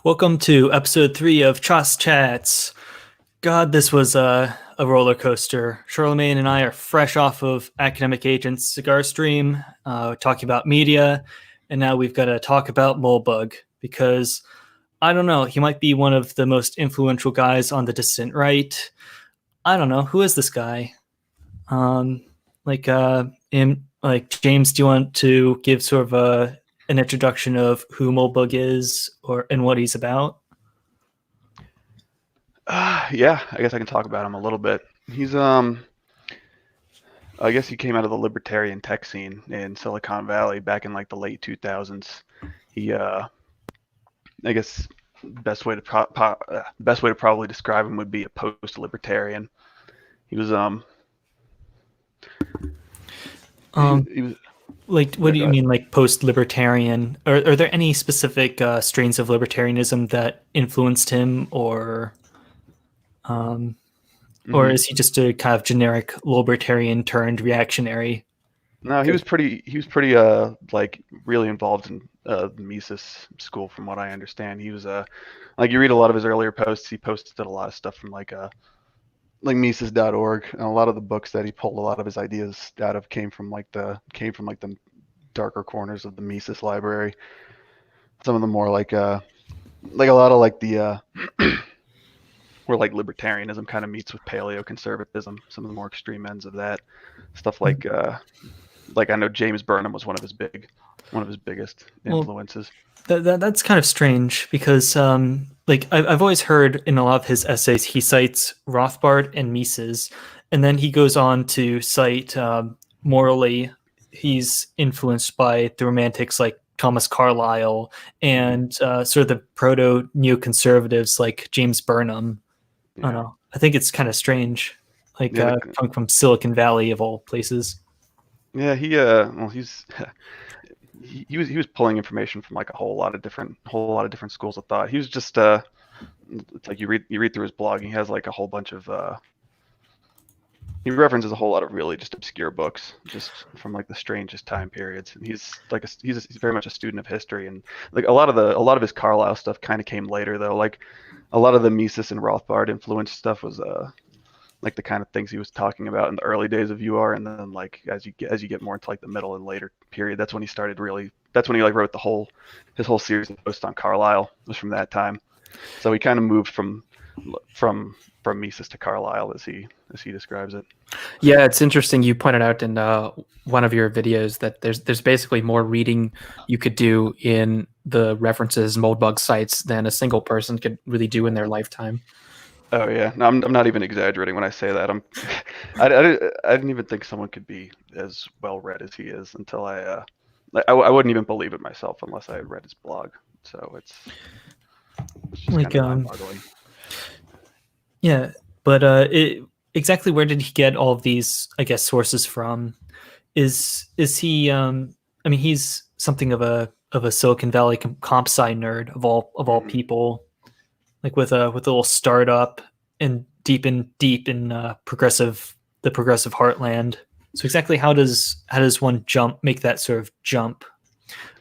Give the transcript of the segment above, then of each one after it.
Welcome to episode 3 of Trust Chats. God, this was a roller coaster. Charlemagne and I are fresh off of Academic Agent's cigar stream, talking about media, and now we've got to talk about Moldbug because, I don't know, he might be one of the most influential guys on the dissident right. I don't know, who is this guy? James, do you want to give sort of an introduction of who Moldbug is and what he's about? Yeah, I guess I can talk about him a little bit. He's I guess he came out of the libertarian tech scene in Silicon Valley back in like the late 2000s. He I guess best way to probably describe him would be a post-libertarian. He was he was Like, what do you mean, like post-libertarian? Are there any specific strains of libertarianism that influenced him, or is he just a kind of generic libertarian turned reactionary? No, he was pretty like really involved in the Mises school, from what I understand. He was like, you read a lot of his earlier posts. He posted a lot of stuff from like Mises.org, and a lot of the books that he pulled a lot of his ideas out of came from the darker corners of the Mises library. Some of them more like a lot of like the where like libertarianism kind of meets with paleoconservatism, some of the more extreme ends of that stuff. Like I know James Burnham was one of his biggest influences. That's kind of strange because I've always heard in a lot of his essays he cites Rothbard and Mises, and then he goes on to cite morally he's influenced by the Romantics like Thomas Carlyle and sort of the proto neoconservatives like James Burnham. Yeah. I don't know. I think it's kind of strange, coming from Silicon Valley of all places. Yeah, he was pulling information from like a whole lot of different schools of thought. He was just it's like you read through his blog, he has like a whole bunch of he references a whole lot of really just obscure books, just from like the strangest time periods. And he's very much a student of history, and like a lot of his Carlyle stuff kind of came later though. Like a lot of the Mises and Rothbard influenced stuff was like the kind of things he was talking about in the early days of UR, and then like as you get more into like the middle and later period, that's when he like wrote his whole series of posts on Carlyle was from that time. So he kind of moved from Mises to Carlyle as he describes it. Yeah, it's interesting. You pointed out in one of your videos that there's basically more reading you could do in the references Moldbug sites than a single person could really do in their lifetime. Oh yeah, no, I'm not even exaggerating when I say that. I didn't even think someone could be as well read as he is until I wouldn't even believe it myself unless I had read his blog. So it's just like kind of mind-boggling. Yeah, but exactly where did he get all of these, I guess, sources from? Is he? I mean, he's something of a Silicon Valley comp sci nerd of all people. Like with a little startup and deep in the progressive heartland. So exactly how does one make that sort of jump,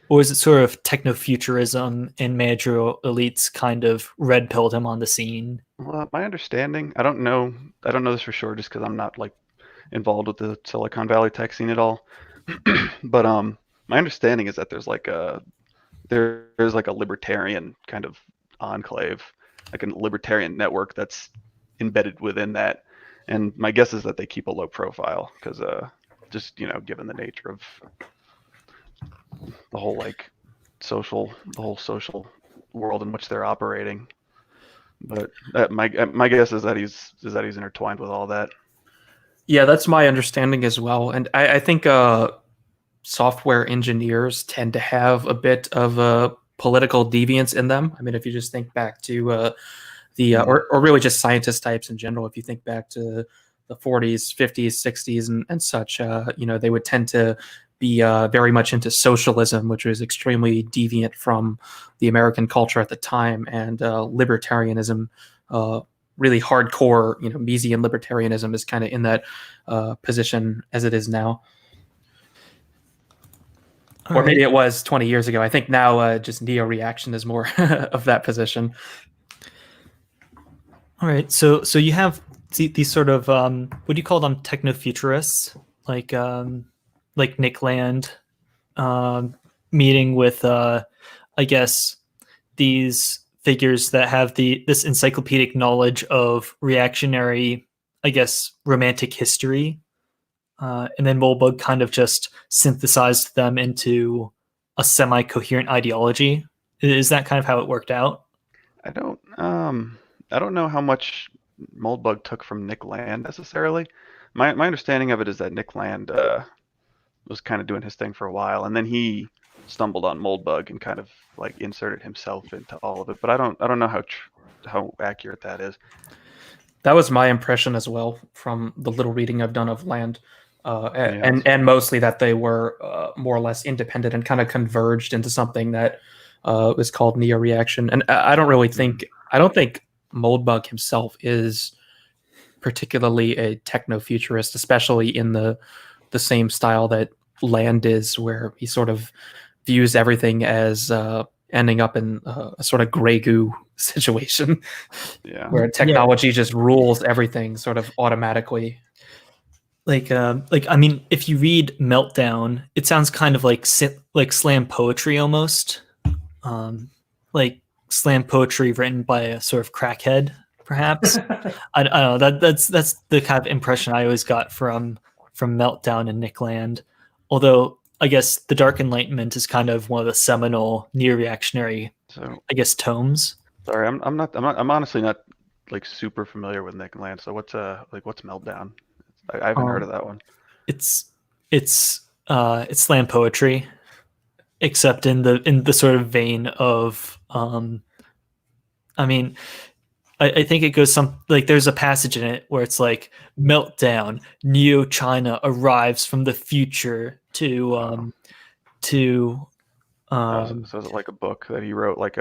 or is it sort of techno-futurism and managerial elites kind of red pilled him on the scene? Well, my understanding, I don't know this for sure, just because I'm not like involved with the Silicon Valley tech scene at all. But my understanding is that there's like a libertarian kind of enclave, like a libertarian network that's embedded within that, and my guess is that they keep a low profile because just given the nature of the whole social world in which they're operating. But my guess is that he's intertwined with all that. Yeah, that's my understanding as well, and I think software engineers tend to have a bit of a political deviance in them. I mean, if you just think back to or really just scientist types in general, if you think back to the 40s, 50s, 60s, and such, they would tend to be very much into socialism, which was extremely deviant from the American culture at the time, and libertarianism, really hardcore, Misesian libertarianism is kind of in that position as it is now. Or maybe it was 20 years ago. I think now just Neoreaction is more of that position. All right. So you have these sort of what do you call them? Techno-futurists, like Nick Land, meeting with I guess these figures that have this encyclopedic knowledge of reactionary, I guess, romantic history, and then Moldbug kind of just synthesized them into a semi-coherent ideology. Is that kind of how it worked out? I don't know how much Moldbug took from Nick Land necessarily. My understanding of it is that Nick Land was kind of doing his thing for a while, and then he stumbled on Moldbug and kind of like inserted himself into all of it. But I don't know how accurate that is. That was my impression as well from the little reading I've done of Land, and mostly that they were more or less independent and kind of converged into something that was called Neoreaction. And I don't think Moldbug himself is particularly a techno-futurist, especially in the same style that Land is, where he sort of views everything as ending up in a sort of gray goo situation, where technology just rules everything sort of automatically. Like I mean, if you read Meltdown, it sounds kind of like slam poetry almost, like slam poetry written by a sort of crackhead, perhaps. I don't know. That's the kind of impression I always got from Meltdown and Nick Land. Although I guess the Dark Enlightenment is kind of one of the seminal neo-reactionary, I guess, tomes. Sorry, I'm honestly not like super familiar with Nick Land. So what's Meltdown? I haven't heard of that one. It's slam poetry, except in the sort of vein of I mean, I think it goes there's a passage in it where it's like Meltdown, Neo China arrives from the future to so is it like a book that he wrote, like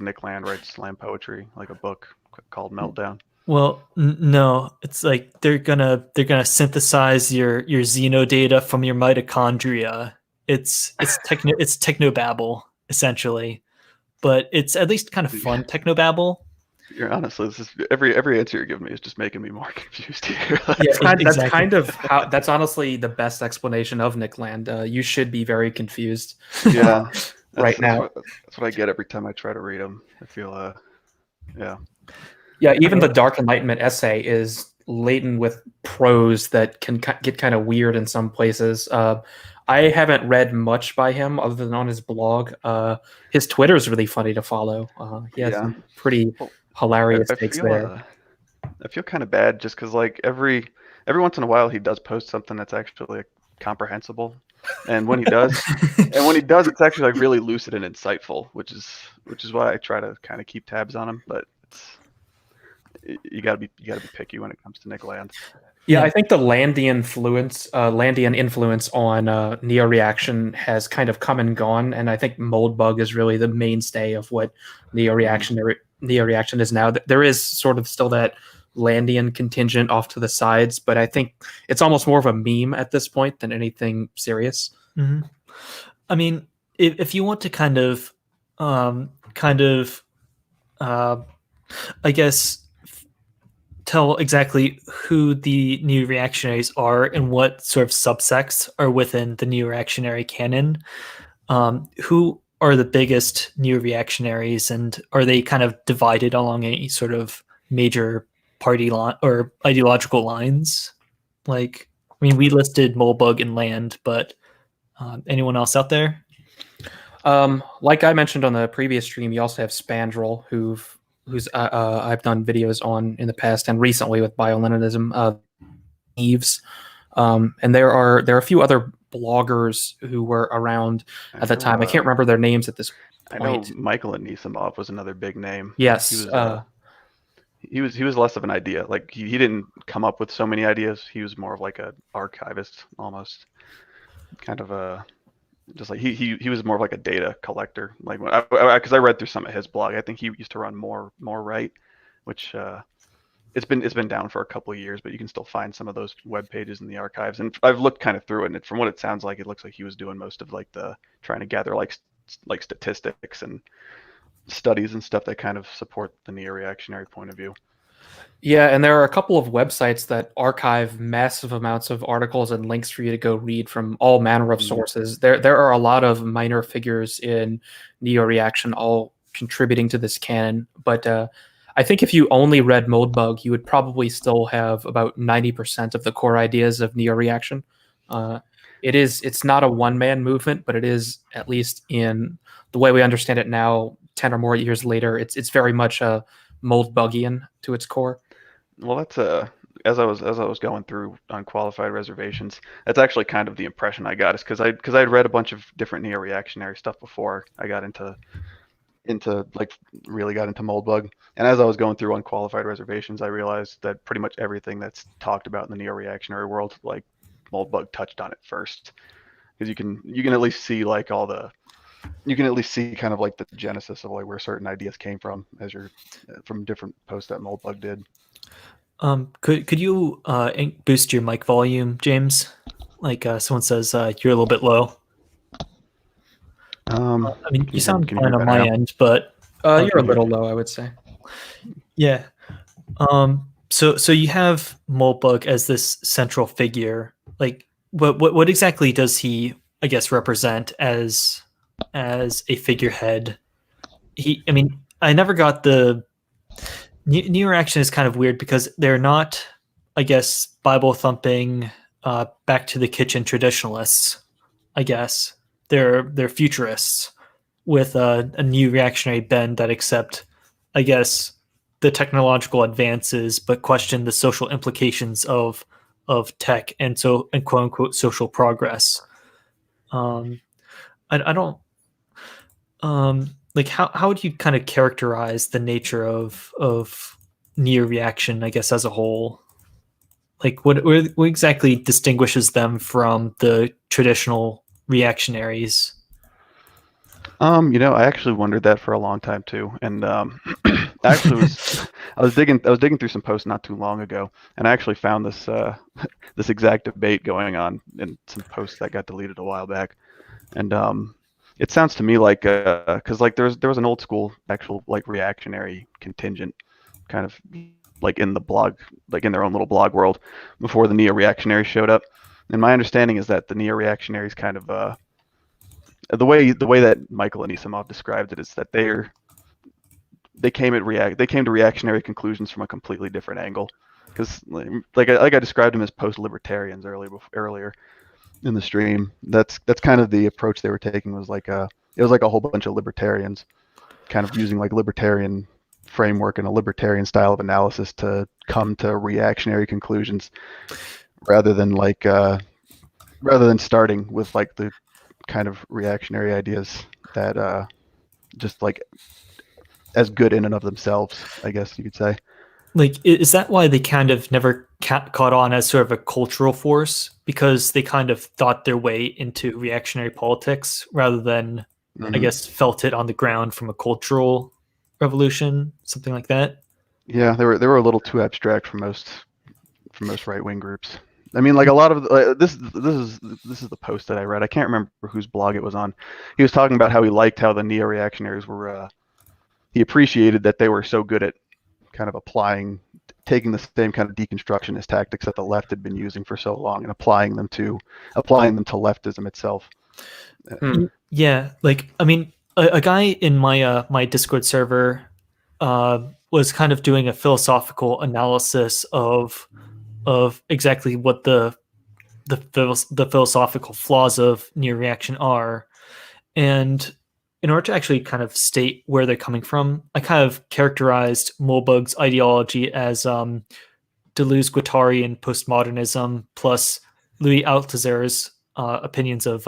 Nick Land writes slam poetry, like a book called Meltdown? Well, no, it's like they're gonna synthesize your xeno data from your mitochondria. It's technobabble essentially, but it's at least kind of fun technobabble. You're honestly, this is every answer you're giving me is just making me more confused here. That's honestly the best explanation of Nick Land. You should be very confused. Yeah, right now. That's what I get every time I try to read them. I feel, yeah. Yeah, even the Dark Enlightenment essay is laden with prose that can get kind of weird in some places. I haven't read much by him other than on his blog. His Twitter is really funny to follow. He has some pretty hilarious takes there. I feel kind of bad just because like every once in a while he does post something that's actually like, comprehensible, and when he does, it's actually like really lucid and insightful, which is why I try to kind of keep tabs on him. But you gotta be picky when it comes to Nick Land. Yeah, I think the Landian influence on Neoreaction has kind of come and gone, and I think Moldbug is really the mainstay of what Neoreaction is now. There is sort of still that Landian contingent off to the sides, but I think it's almost more of a meme at this point than anything serious. Mm-hmm. I mean, if you want to kind of, I guess, tell exactly who the Neoreactionaries are and what sort of subsects are within the Neoreactionary canon, who are the biggest Neoreactionaries, and are they kind of divided along any sort of major party line or ideological lines? Like, I mean, we listed Moldbug and Land, but anyone else out there? Like I mentioned on the previous stream, you also have Spandrel, who's I've done videos on in the past and recently with Bioleninism, Eves, and there are a few other bloggers who were around at the time. I can't remember their names at this point. I know Michael Anisimov was another big name. Yes, he was less of an idea. Like he didn't come up with so many ideas. He was more of like an archivist almost, kind of a. Just like he was more of like a data collector. Like because I read through some of his blog, I think he used to run more right, which it's been down for a couple of years, but you can still find some of those web pages in the archives. And I've looked kind of through it, and from what it sounds like, it looks like he was doing most of like the trying to gather like statistics and studies and stuff that kind of support the neo-reactionary point of view. Yeah, and there are a couple of websites that archive massive amounts of articles and links for you to go read from all manner of sources. There are a lot of minor figures in Neoreaction all contributing to this canon, but I think if you only read Moldbug, you would probably still have about 90% of the core ideas of Neoreaction. It's not a one-man movement, but it is, at least in the way we understand it now, 10 or more years later, it's very much a Moldbugian to its core. Well, that's as I was going through unqualified reservations, that's actually kind of the impression I got, is because I'd read a bunch of different neo-reactionary stuff before I got into like really got into Moldbug, and as I was going through unqualified reservations, I realized that pretty much everything that's talked about in the neo-reactionary world, like Moldbug touched on it first, because you can at least see like you can at least see kind of like the genesis of like where certain ideas came from from different posts that Moldbug did. Could you boost your mic volume, James? Like someone says you're a little bit low. I mean, you sound fine on my end, but you're a little low, I would say. Yeah. So you have Moldbug as this central figure. Like, what exactly does he, I guess, represent as a figurehead? I never got the Neoreaction is kind of weird because they're not, I guess, Bible thumping, back to the kitchen traditionalists. I guess they're futurists with a new reactionary bend that accept, I guess, the technological advances, but question the social implications of tech and quote unquote social progress. I don't. Like how would you kind of characterize the nature of Neoreaction, I guess, as a whole? Like what exactly distinguishes them from the traditional reactionaries? I actually wondered that for a long time too, and actually I was digging through some posts not too long ago, and I actually found this this exact debate going on in some posts that got deleted a while back, and it sounds to me like because like there was an old school actual like reactionary contingent kind of like in the blog, like in their own little blog world before the neo-reactionaries showed up, and my understanding is that the neo-reactionaries kind of the way that Michael Anisimov described it is that they came to reactionary conclusions from a completely different angle, because like I described them as post-libertarians earlier in the stream. That's kind of the approach they were taking, was like it was like a whole bunch of libertarians kind of using like libertarian framework and a libertarian style of analysis to come to reactionary conclusions, rather than starting with like the kind of reactionary ideas that just like as good in and of themselves, I guess you could say. Like, is that why they kind of never caught on as sort of a cultural force? Because they kind of thought their way into reactionary politics rather than, I guess, felt it on the ground from a cultural revolution, something like that. Yeah, they were a little too abstract for most right-wing groups. I mean, like a lot of this is the post that I read. I can't remember whose blog it was on. He was talking about how he liked how the neo-reactionaries were. He appreciated that they were so good at kind of taking the same kind of deconstructionist tactics that the left had been using for so long and applying them to leftism itself. Yeah, like I mean, a guy in my my Discord server was kind of doing a philosophical analysis of exactly what the philosophical flaws of Neoreaction are, and in order to actually kind of state where they're coming from, I kind of characterized Moldbug's ideology as Deleuze-Guattarian postmodernism plus Louis Althusser's opinions of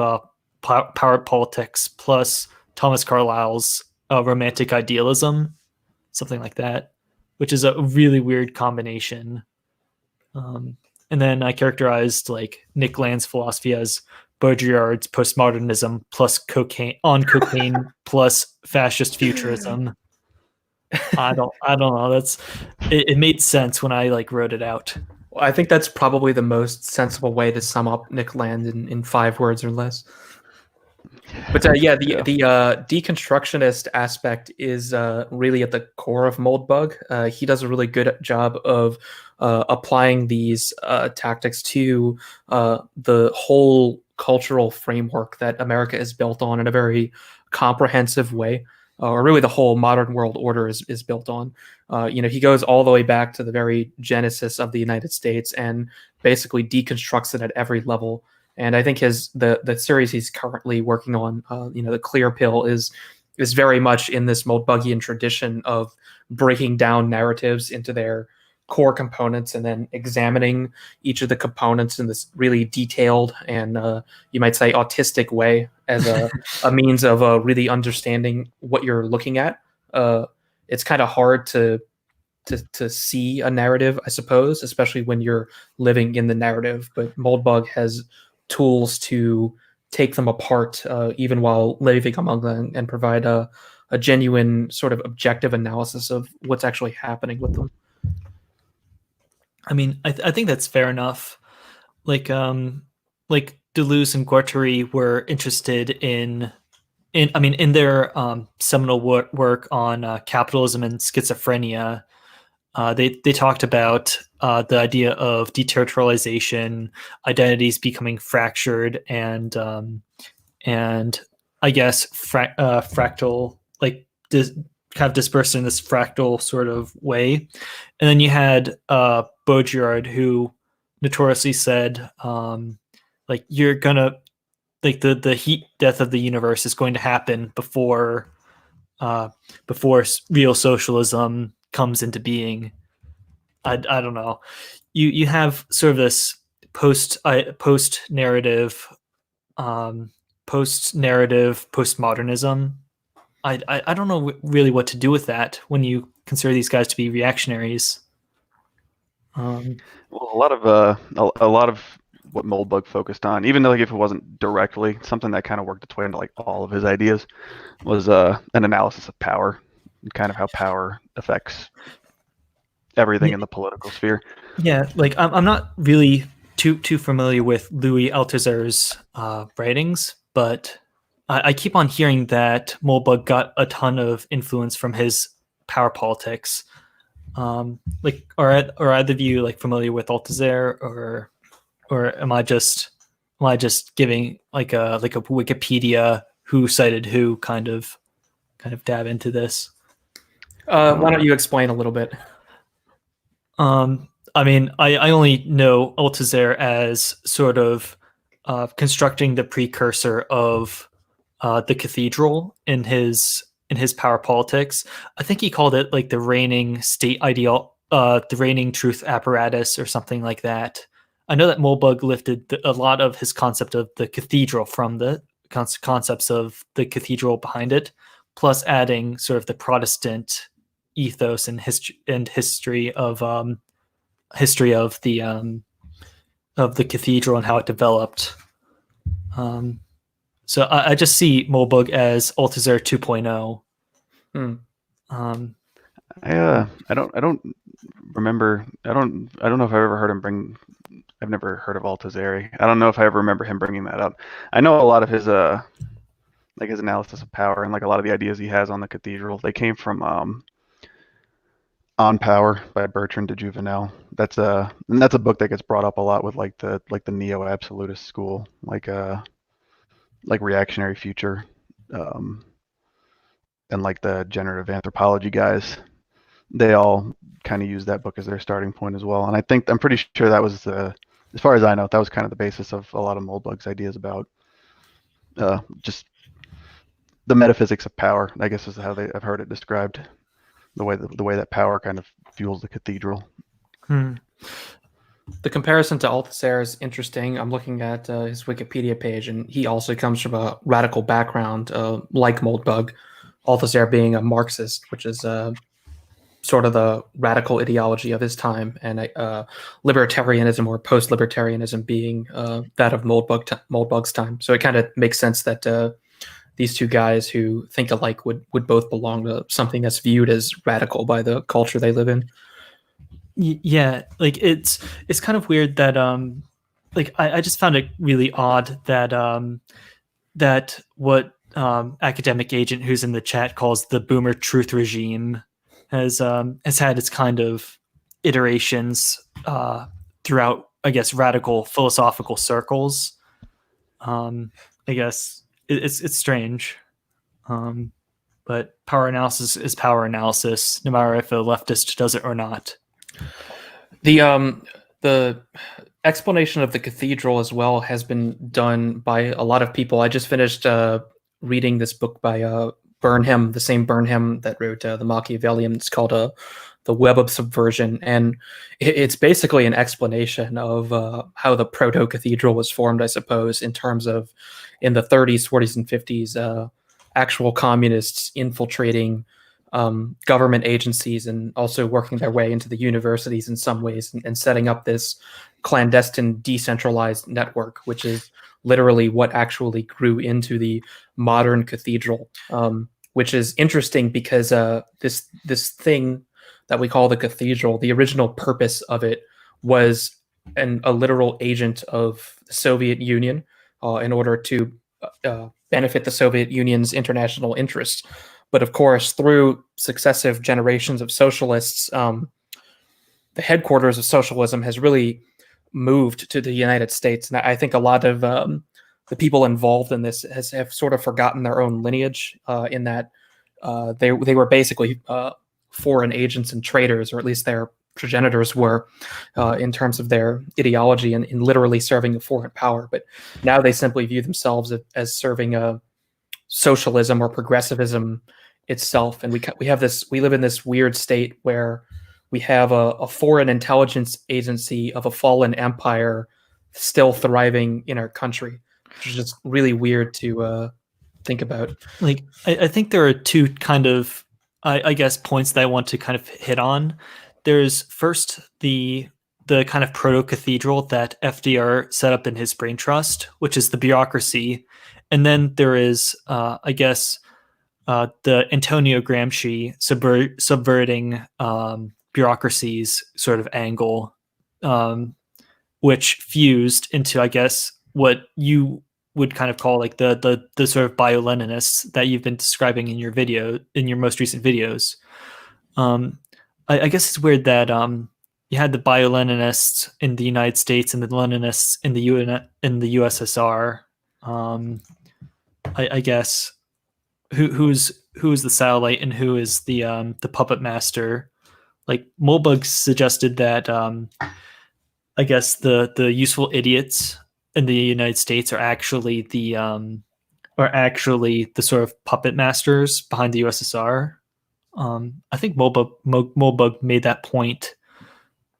power politics plus Thomas Carlyle's romantic idealism, something like that, which is a really weird combination. And then I characterized like Nick Land's philosophy as Baudrillard's postmodernism plus cocaine plus fascist futurism. I don't know. It made sense when I like wrote it out. Well, I think that's probably the most sensible way to sum up Nick Land in 5 words or less. But yeah, the deconstructionist aspect is really at the core of Moldbug. He does a really good job of applying these tactics to the whole cultural framework that America is built on in a very comprehensive way, or really the whole modern world order is built on. He goes all the way back to the very genesis of the United States and basically deconstructs it at every level. And I think the series he's currently working on, the Clear Pill, is very much in this Moldbugian tradition of breaking down narratives into their core components and then examining each of the components in this really detailed and you might say autistic way as a means of really understanding what you're looking at. It's kind of hard to see a narrative, I suppose, especially when you're living in the narrative. But Moldbug has tools to take them apart, even while living among them, and provide a genuine sort of objective analysis of what's actually happening with them. I mean, I think that's fair enough. Like Deleuze and Guattari were interested in their seminal work on capitalism and schizophrenia. They talked about the idea of deterritorialization, identities becoming fractured, and I guess fractal, like kind of dispersed in this fractal sort of way. And then you had Baudrillard, who notoriously said, like, you're gonna, like, the heat death of the universe is going to happen before real socialism comes into being. I don't know. You have sort of this post narrative, postmodernism. I don't know really what to do with that when you consider these guys to be reactionaries. Well, a lot of what Moldbug focused on, even though, like, if it wasn't directly, something that kind of worked its way into like all of his ideas, was an analysis of power, and kind of how power affects everything in the political sphere. Yeah, like I'm not really too familiar with Louis Althusser's writings, but I keep on hearing that Moldbug got a ton of influence from his power politics. Like, are either of you like familiar with Althusser, or am I just giving like a Wikipedia who cited who kind of dab into this? Why don't you explain a little bit? I mean, I only know Althusser as sort of constructing the precursor of the Cathedral in his power politics. I think he called it like the reigning state ideal, the reigning truth apparatus, or something like that. I know that Moldbug lifted a lot of his concept of the cathedral from the concepts of the cathedral behind it, plus adding sort of the Protestant ethos and history of the cathedral and how it developed. So I just see Moldbug as Althusser 2.0. I don't remember. I don't know if I've ever heard him bring. I've never heard of Althusser. I don't know if I ever remember him bringing that up. I know a lot of his like his analysis of power and like a lot of the ideas he has on the cathedral. They came from On Power by Bertrand de Juvenel. That's a book that gets brought up a lot with like the neo-absolutist school, like reactionary future, and like the generative anthropology guys. They all kind of use that book as their starting point as well. And I'm pretty sure that was as far as I know, that was kind of the basis of a lot of Moldbug's ideas about just the metaphysics of power, I guess is how I've heard it described. The way that power kind of fuels the cathedral. The comparison to Althusser is interesting. I'm looking at his Wikipedia page, and he also comes from a radical background, like Moldbug. Althusser being a Marxist, which is sort of the radical ideology of his time, and libertarianism or post-libertarianism being that of Moldbug's time. So it kind of makes sense that these two guys who think alike would both belong to something that's viewed as radical by the culture they live in. Yeah, like it's kind of weird that like I just found it really odd that that what academic agent who's in the chat calls the boomer truth regime has had its kind of iterations throughout, I guess, radical philosophical circles. I guess it's strange, but power analysis is power analysis, no matter if a leftist does it or not. The explanation of the cathedral as well has been done by a lot of people. I just finished reading this book by Burnham, the same Burnham that wrote the Machiavellian. It's called The Web of Subversion, and it's basically an explanation of how the proto-cathedral was formed, I suppose, in terms of in the 30s, 40s, and 50s, actual communists infiltrating government agencies and also working their way into the universities in some ways, and setting up this clandestine decentralized network, which is literally what actually grew into the modern cathedral, which is interesting because this thing that we call the cathedral, the original purpose of it was a literal agent of the Soviet Union in order to benefit the Soviet Union's international interests. But of course, through successive generations of socialists, the headquarters of socialism has really moved to the United States. And I think a lot of the people involved in this have sort of forgotten their own lineage in that they were basically foreign agents and traitors, or at least their progenitors were, in terms of their ideology and in literally serving a foreign power. But now they simply view themselves as serving a socialism or progressivism itself. And we live in this weird state where we have a foreign intelligence agency of a fallen empire still thriving in our country, which is just really weird to think about. Like, I think there are two kind of, I guess, points that I want to kind of hit on. There's first the kind of proto-cathedral that FDR set up in his brain trust, which is the bureaucracy. And then there is, I guess, the Antonio Gramsci subverting bureaucracies sort of angle, which fused into, I guess, what you would kind of call like the sort of bio-Leninists that you've been describing in your most recent videos. I guess it's weird that you had the bio-Leninists in the United States and the Leninists in the USSR. I guess who is the satellite and who is the puppet master? Like Moldbug suggested that I guess the useful idiots in the United States are actually the sort of puppet masters behind the USSR. I think Moldbug made that point.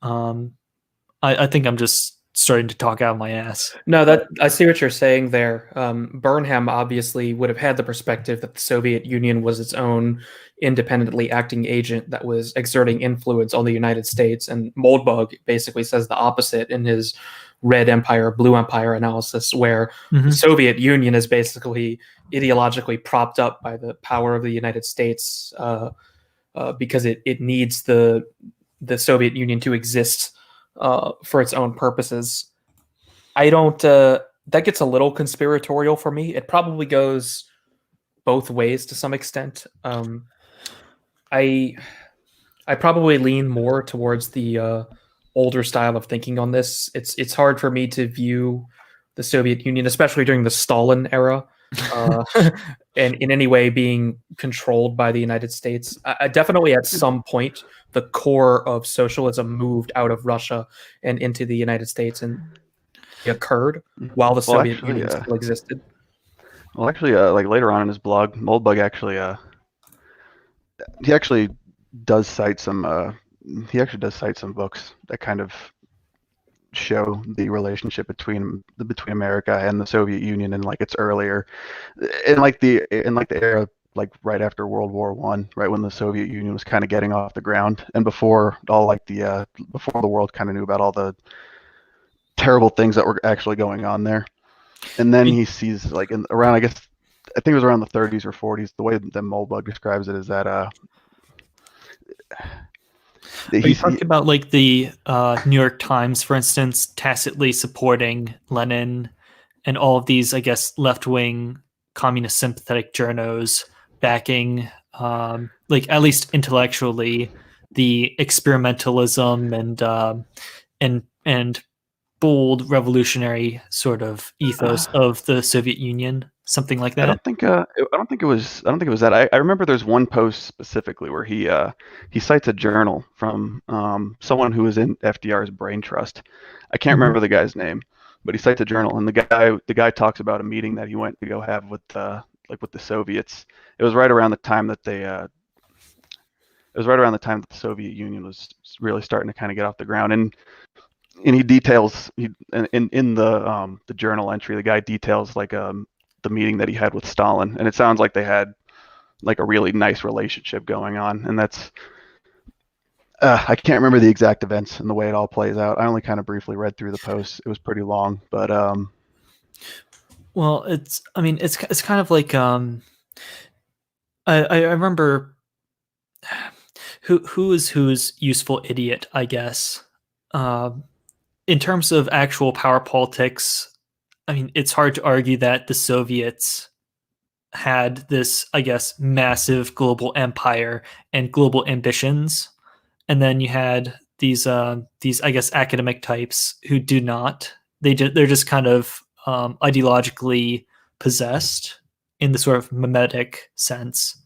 I think I'm just starting to talk out of my ass. No, that I see what you're saying there. Burnham obviously would have had the perspective that the Soviet Union was its own independently acting agent that was exerting influence on the United States, and Moldbug basically says the opposite in his Red Empire, Blue Empire analysis, where the Soviet Union is basically ideologically propped up by the power of the United States because it needs the Soviet Union to exist for its own purposes. I don't. That gets a little conspiratorial for me. It probably goes both ways to some extent. I probably lean more towards the older style of thinking on this. It's hard for me to view the Soviet Union, especially during the Stalin era, and in any way being controlled by the United States. I definitely at some point the core of socialism moved out of Russia and into the United States, and it occurred while the Soviet Union still existed. Well, actually, like later on in his blog, Moldbug actually does cite some books that kind of show the relationship between America and the Soviet Union and like its earlier in the era like right after World War I, right when the Soviet Union was kind of getting off the ground, and before the world kind of knew about all the terrible things that were actually going on there. And then he sees like around I guess think it was around the 30s or 40s. The way that Moldbug describes it is that he talked about like the New York Times, for instance, tacitly supporting Lenin and all of these, I guess, left-wing communist sympathetic journos backing, like at least intellectually, the experimentalism and bold revolutionary sort of ethos of the Soviet Union, something like that. I don't think it was that. I remember there's one post specifically where he cites a journal from someone who was in FDR's brain trust. I can't remember the guy's name, but he cites a journal, and the guy talks about a meeting that he went to go have with the Soviets. It was right around the time that the Soviet Union was really starting to kind of get off the ground, and he details in the journal entry, the guy details like the meeting that he had with Stalin, and it sounds like they had like a really nice relationship going on, and that's I can't remember the exact events and the way it all plays out. I only kind of briefly read through the post. It was pretty long, but well, it's kind of like I remember who is whose useful idiot, I guess. In terms of actual power politics, I mean, it's hard to argue that the Soviets had this, I guess, massive global empire and global ambitions, and then you had these I guess, academic types who do not. They're just kind of ideologically possessed in the sort of memetic sense.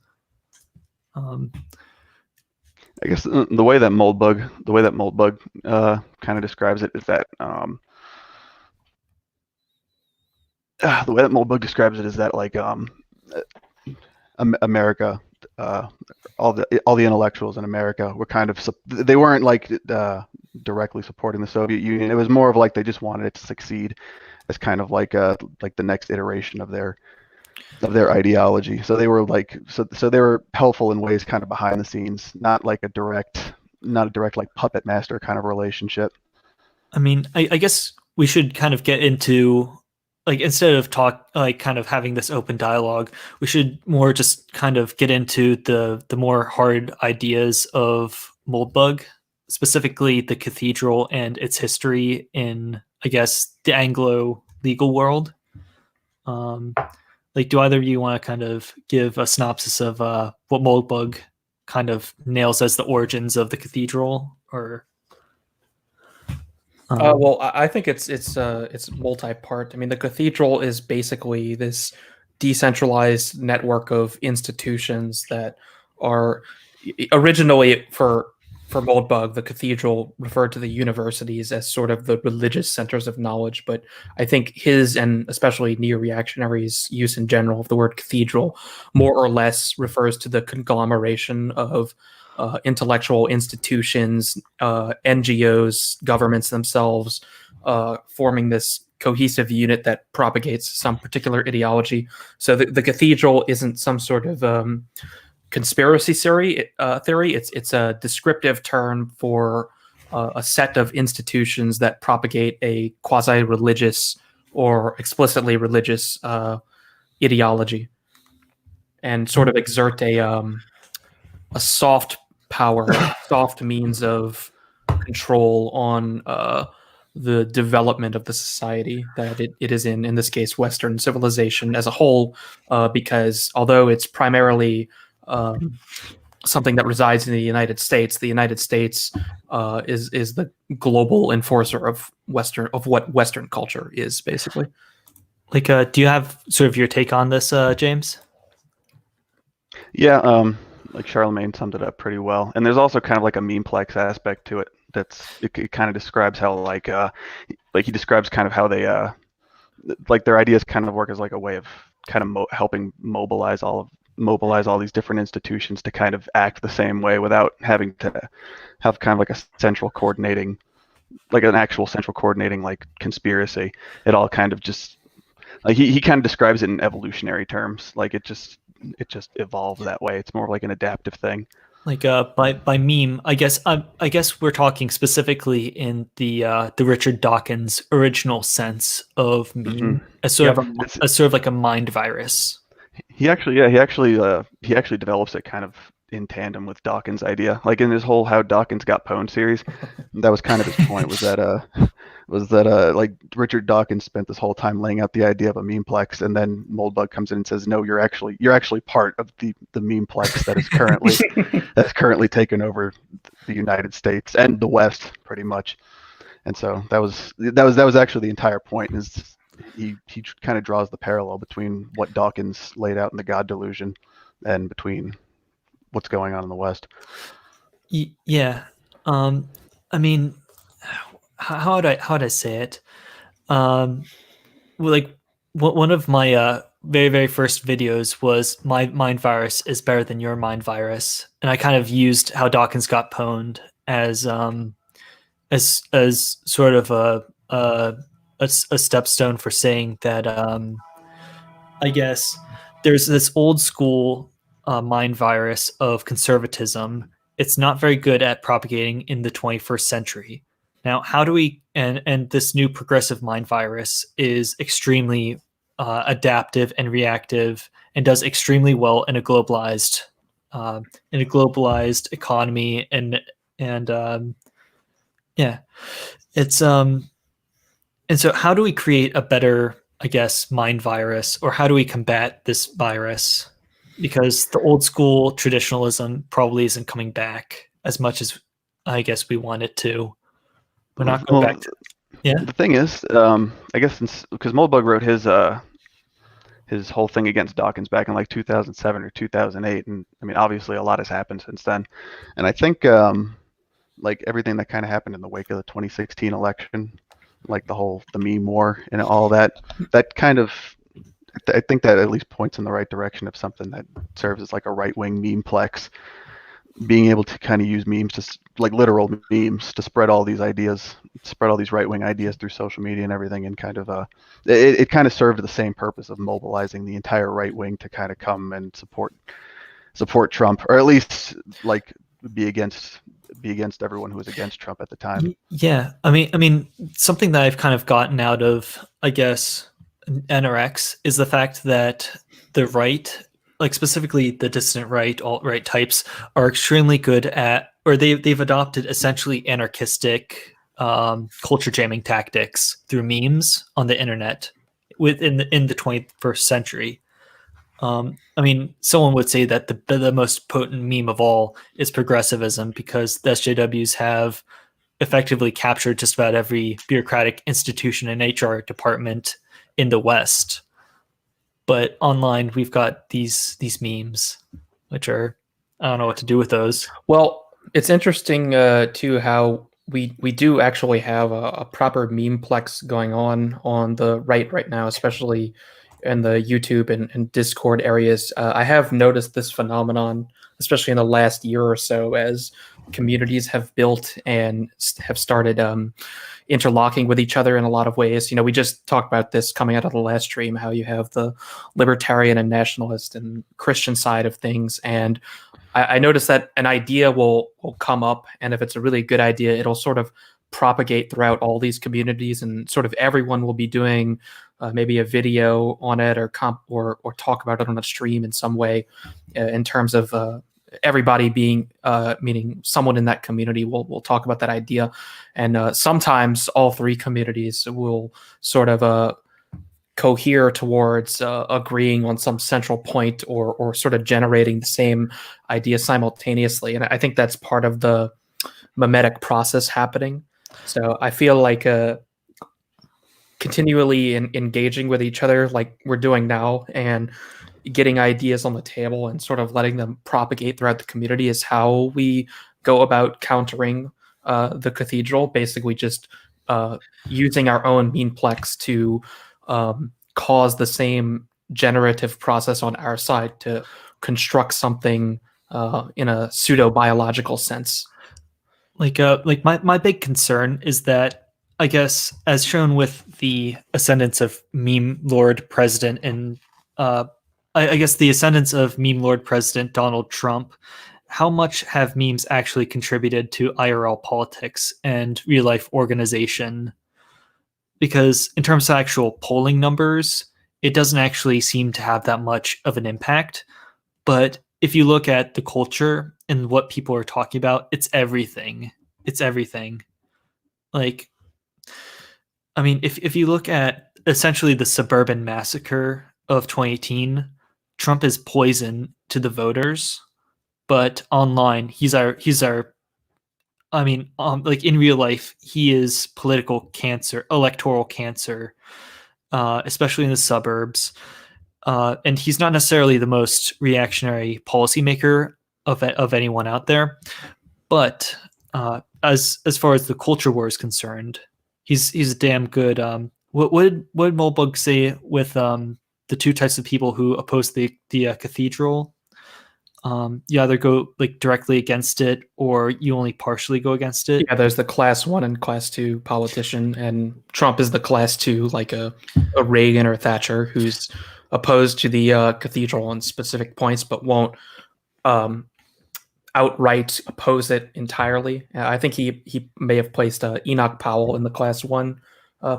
I guess the way that Moldbug kind of describes it is that like America, all the intellectuals in America were kind of they weren't like directly supporting the Soviet Union. It was more of like they just wanted it to succeed as kind of like the next iteration of their ideology. So they were like so they were helpful in ways kind of behind the scenes, not a direct like puppet master kind of relationship. I mean, I guess we should kind of get into, like, instead of kind of having this open dialogue, we should more just kind of get into the more hard ideas of Moldbug, specifically the Cathedral and its history in, I guess, the Anglo legal world. Like, do either of you want to kind of give a synopsis of what Moldbug kind of nails as the origins of the Cathedral, or? Well, I think it's multi-part. I mean, the Cathedral is basically this decentralized network of institutions that are originally for Moldbug. The Cathedral referred to the universities as sort of the religious centers of knowledge, but I think his, and especially Neoreactionary's, use in general of the word cathedral more or less refers to the conglomeration of intellectual institutions, NGOs, governments themselves, forming this cohesive unit that propagates some particular ideology. So the Cathedral isn't some sort of conspiracy theory. It's a descriptive term for a set of institutions that propagate a quasi-religious or explicitly religious ideology, and sort of exert a soft power, soft means of control on the development of the society that it is in this case, Western civilization as a whole, because although it's primarily something that resides in the United States is the global enforcer of what Western culture is, basically. Like, do you have sort of your take on this, James? Yeah, like Charlemagne summed it up pretty well. And there's also kind of like a memeplex aspect to it. It kind of describes how like he describes kind of how they like their ideas kind of work as like a way of kind of helping mobilize all these different institutions to kind of act the same way without having to have kind of like a central coordinating, like an actual central coordinating like conspiracy. It all kind of just like he kind of describes it in evolutionary terms. Like it just evolved that way. It's more like an adaptive thing. Like by meme, I guess we're talking specifically in the Richard Dawkins original sense of meme, as sort of like a mind virus. he actually develops it kind of in tandem with Dawkins' idea. Like in his whole "How Dawkins Got Pwned" series, that was kind of his point. Was that like Richard Dawkins spent this whole time laying out the idea of a memeplex, and then Moldbug comes in and says, "No, you're actually part of the memeplex that is currently taken over the United States and the West, pretty much." And so that was actually the entire point. Is he kind of draws the parallel between what Dawkins laid out in the God Delusion and between what's going on in the West. Yeah. I mean, how would I say it? Like one of my very, very first videos was "My Mind Virus is Better Than Your Mind Virus," and I kind of used How Dawkins Got Pwned as sort of a stepstone for saying that I guess there's this old school mind virus of conservatism. It's not very good at propagating in the 21st century. Now, how do we and this new progressive mind virus is extremely adaptive and reactive and does extremely well in a globalized economy and yeah, it's and so how do we create a better, I guess, mind virus, or how do we combat this virus? Because the old school traditionalism probably isn't coming back as much as I guess we want it to. We're not going back to The thing is, I guess because Moldbug wrote his whole thing against Dawkins back in like 2007 or 2008, and I mean obviously a lot has happened since then, and I think like everything that kind of happened in the wake of the 2016 election, like the meme war and all that kind of, I think that at least points in the right direction of something that serves as like a right-wing memeplex, being able to kind of use memes to like literal memes to spread all these right-wing ideas through social media and everything, and kind of it kind of served the same purpose of mobilizing the entire right wing to kind of come and support Trump, or at least like be against everyone who was against Trump at the time. Yeah, I mean, something that I've kind of gotten out of, I guess, NRX is the fact that the right, like specifically the dissident right, alt-right types, are extremely good at, or they've adopted essentially anarchistic culture jamming tactics through memes on the internet in the 21st century. I mean, someone would say that the most potent meme of all is progressivism, because the SJWs have effectively captured just about every bureaucratic institution and HR department in the West. But online, we've got these memes, which are, I don't know what to do with those. Well, it's interesting too how we do actually have a proper memeplex going on the right now, especially in the YouTube and Discord areas. I have noticed this phenomenon, especially in the last year or so, as communities have built and have started interlocking with each other in a lot of ways. You know, we just talked about this coming out of the last stream, how you have the libertarian and nationalist and Christian side of things. And I noticed that an idea will come up, and if it's a really good idea, it'll sort of propagate throughout all these communities, and sort of everyone will be doing maybe a video on it, or talk about it on a stream in some way, in terms of everybody being meaning someone in that community will talk about that idea. And sometimes all three communities will sort of cohere towards agreeing on some central point, or sort of generating the same idea simultaneously. And I think that's part of the memetic process happening. So I feel like continually engaging with each other like we're doing now, and getting ideas on the table and sort of letting them propagate throughout the community is how we go about countering the Cathedral. Basically just using our own memeplex to cause the same generative process on our side to construct something in a pseudo-biological sense. Like my big concern is that, I guess, as shown with the ascendance of meme lord president and I guess the ascendance of meme lord president Donald Trump, how much have memes actually contributed to IRL politics and real life organization? Because in terms of actual polling numbers, it doesn't actually seem to have that much of an impact. But if you look at the culture and what people are talking about, it's everything. It's everything. Like, I mean, if you look at essentially the suburban massacre of 2018, Trump is poison to the voters, but online he's our I mean, like in real life, he is political cancer, electoral cancer, especially in the suburbs. And he's not necessarily the most reactionary policymaker of anyone out there, but as far as the culture war is concerned, he's a damn good. What would Moldbug say with the two types of people who oppose the cathedral? You either go like directly against it, or you only partially go against it. Yeah, there's the class 1 and class 2 politician, and Trump is the class 2, like a Reagan or Thatcher, who's opposed to the cathedral on specific points, but won't outright oppose it entirely. I think he may have placed Enoch Powell in the class 1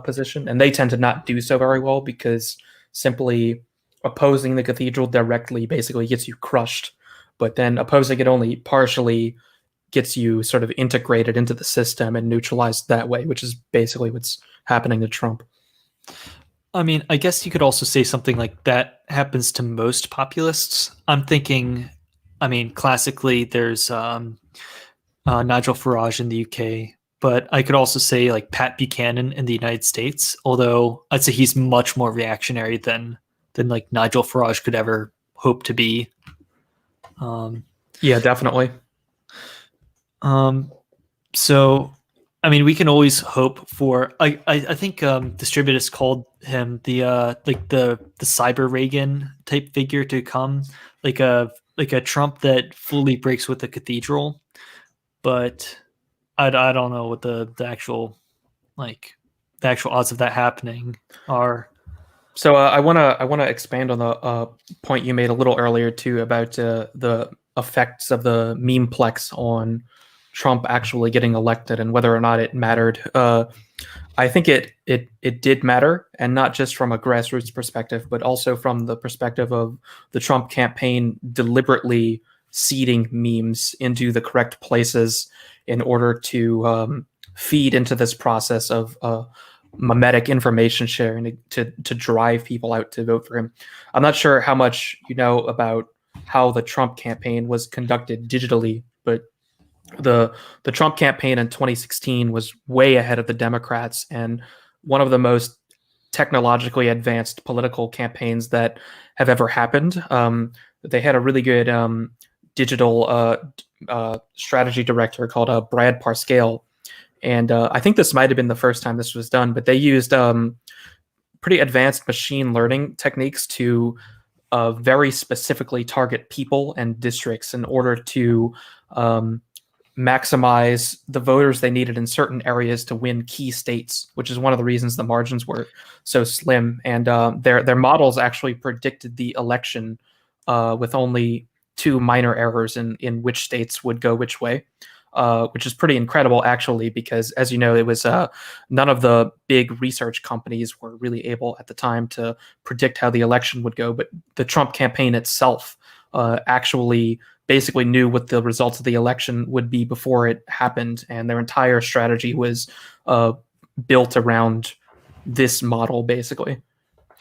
position, and they tend to not do so very well because simply opposing the cathedral directly basically gets you crushed, but then opposing it only partially gets you sort of integrated into the system and neutralized that way, which is basically what's happening to Trump. I mean, I guess you could also say something like that happens to most populists. I'm thinking, I mean, classically, there's Nigel Farage in the UK, but I could also say like Pat Buchanan in the United States, although I'd say he's much more reactionary than like Nigel Farage could ever hope to be. Yeah, definitely. So, I mean, we can always hope for. I think Distributist called him the like the cyber Reagan type figure to come, like a Trump that fully breaks with the cathedral. But I don't know what the actual odds of that happening are. So I wanna expand on the point you made a little earlier too about the effects of the memeplex on Trump actually getting elected and whether or not it mattered. I think it did matter, and not just from a grassroots perspective, but also from the perspective of the Trump campaign deliberately seeding memes into the correct places in order to feed into this process of memetic information sharing to drive people out to vote for him. I'm not sure how much you know about how the Trump campaign was conducted digitally, but the Trump campaign in 2016 was way ahead of the Democrats and one of the most technologically advanced political campaigns that have ever happened. They had a really good digital strategy director called Brad Parscale. And I think this might have been the first time this was done, but they used pretty advanced machine learning techniques to very specifically target people and districts in order to maximize the voters they needed in certain areas to win key states, which is one of the reasons the margins were so slim. And their models actually predicted the election with only 2 minor errors in which states would go which way. Which is pretty incredible, actually, because as you know, it was none of the big research companies were really able at the time to predict how the election would go. But the Trump campaign itself actually basically knew what the results of the election would be before it happened. And their entire strategy was built around this model, basically.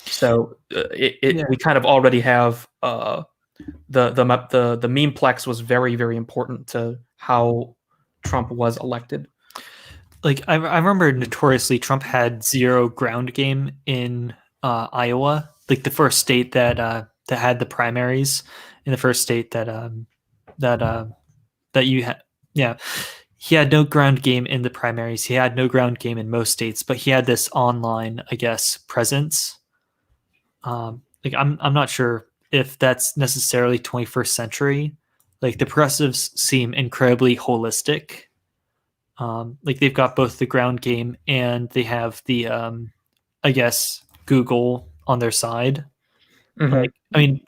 So we kind of already have the memeplex was very, very important to how Trump was elected. Like I remember notoriously Trump had 0 ground game in Iowa, like the first state that had the primaries, in the first state that you had. Yeah, he had no ground game in the primaries. He had no ground game in most states, but he had this online, I guess, presence. Like I'm not sure if that's necessarily 21st century. Like the progressives seem incredibly holistic. Like they've got both the ground game and they have the, I guess, Google on their side. Mm-hmm. Like, I mean,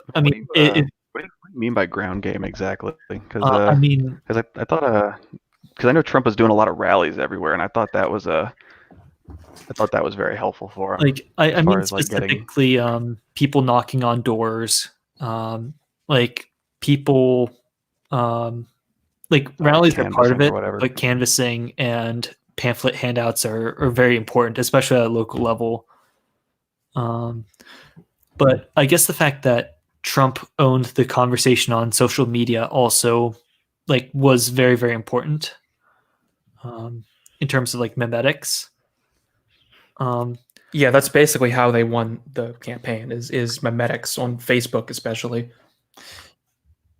what do you mean by ground game exactly? Because I mean, I thought because I know Trump was doing a lot of rallies everywhere, and I thought that was I thought that was very helpful for him. Like I far mean as, like, getting- specifically people knocking on doors, like people like rallies are part of canvassing or it, whatever. but canvassing and pamphlet handouts are very important, especially at a local level. But I guess the fact that Trump owned the conversation on social media also like was very, very important in terms of like memetics. Yeah, that's basically how they won the campaign is memetics on Facebook, especially.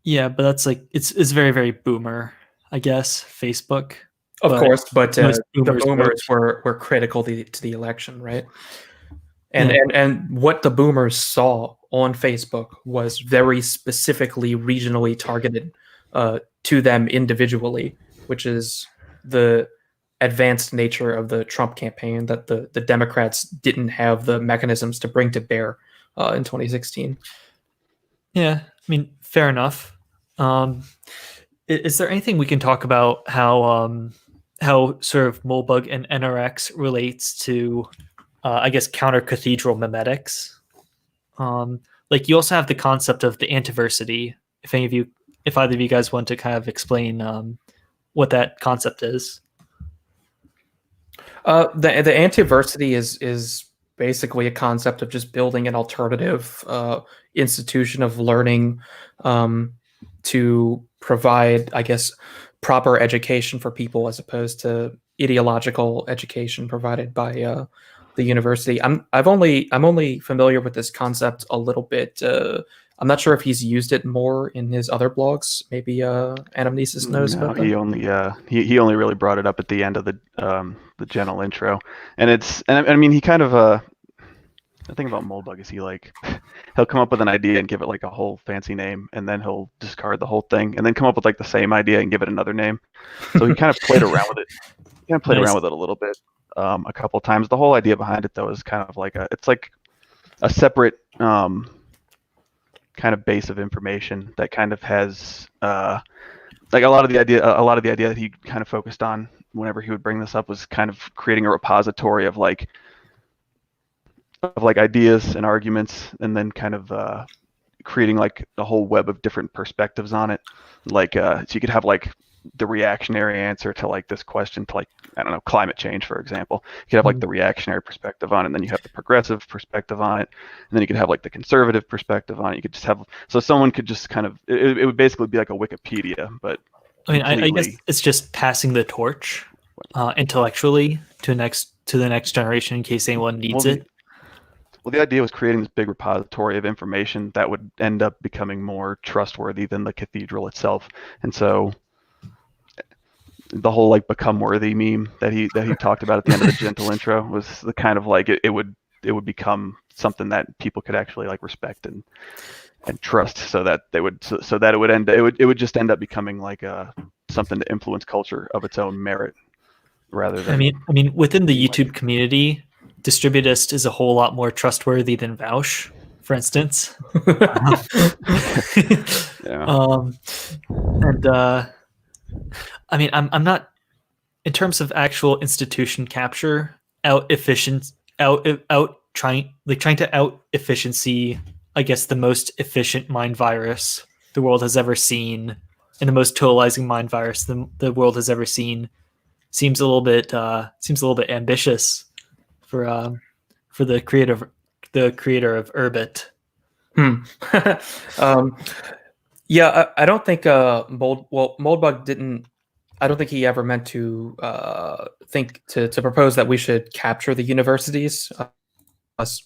Yeah, but that's like it's very, very boomer, I guess, Facebook. Of course, but most the boomers boomers vote. were critical to the election, right? And, Yeah. and what the boomers saw on Facebook was very specifically regionally targeted to them individually, which is the advanced nature of the Trump campaign that the Democrats didn't have the mechanisms to bring to bear in 2016. Yeah, I mean, fair enough. Is there anything we can talk about how sort of Moldbug and NRX relates to, I guess, counter cathedral memetics? Like you also have the concept of the anti-versity. If either of you guys want to kind of explain what that concept is. The anti-versity is basically a concept of just building an alternative institution of learning to provide, I guess, proper education for people as opposed to ideological education provided by the university. I'm only familiar with this concept a little bit. I'm not sure if he's used it more in his other blogs. Maybe Anamnesis knows No, about that. he only really brought it up at the end of the general intro, and I mean he kind of the thing about Moldbug is he'll come up with an idea and give it like a whole fancy name, and then he'll discard the whole thing, and then come up with like the same idea and give it another name. So he kind of played around with it. He kind of played around with it a little bit, a couple of times. The whole idea behind it though is kind of like it's like a separate kind of base of information that kind of has like a lot of the idea that he kind of focused on whenever he would bring this up was kind of creating a repository of like ideas and arguments, and then kind of creating like a whole web of different perspectives on it. Like so you could have like the reactionary answer to like this question to like, I don't know, climate change, for example. You could have like the reactionary perspective on it, and then you have the progressive perspective on it, and then you could have like the conservative perspective on it. You could just have, so someone could just kind of, it would basically be like a Wikipedia, but I mean, I guess it's just passing the torch intellectually to the next generation in case anyone needs it. Well, the idea was creating this big repository of information that would end up becoming more trustworthy than the cathedral itself. And so the whole like become worthy meme that he talked about at the end of the gentle intro was the kind of like it would become something that people could actually like respect and trust, so that they would so that it would just end up becoming like something to influence culture of its own merit rather than. I mean, within the YouTube community, Distributist is a whole lot more trustworthy than Vouch, for instance. Yeah. And I mean, I'm not, in terms of actual institution capture, trying to out efficiency, I guess, the most efficient mind virus the world has ever seen, and the most totalizing mind virus the world has ever seen, seems a little bit ambitious for the creator of Urbit. Yeah, I don't think Moldbug didn't. I don't think he ever meant to think to propose that we should capture the universities.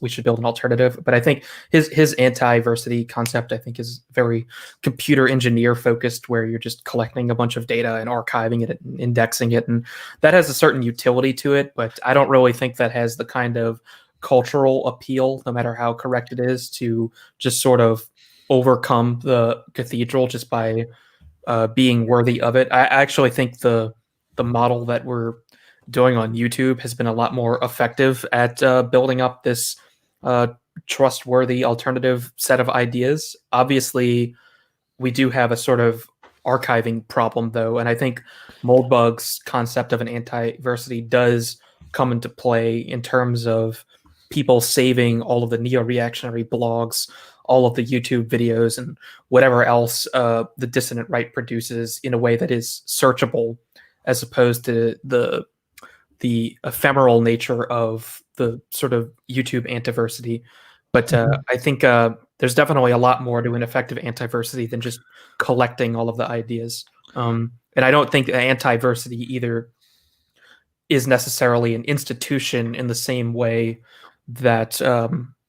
We should build an alternative. But I think his anti-versity concept, I think, is very computer engineer focused, where you're just collecting a bunch of data and archiving it and indexing it, and that has a certain utility to it. But I don't really think that has the kind of cultural appeal, no matter how correct it is, to just sort of overcome the cathedral just by being worthy of it. I actually think the model that we're doing on YouTube has been a lot more effective at building up this trustworthy alternative set of ideas. Obviously, we do have a sort of archiving problem, though, and I think Moldbug's concept of an anti-versity does come into play in terms of people saving all of the neo-reactionary blogs, all of the YouTube videos, and whatever else the dissident right produces in a way that is searchable, as opposed to the ephemeral nature of the sort of YouTube anti-versity. But I think there's definitely a lot more to an effective anti-versity than just collecting all of the ideas. And I don't think anti-versity either is necessarily an institution in the same way that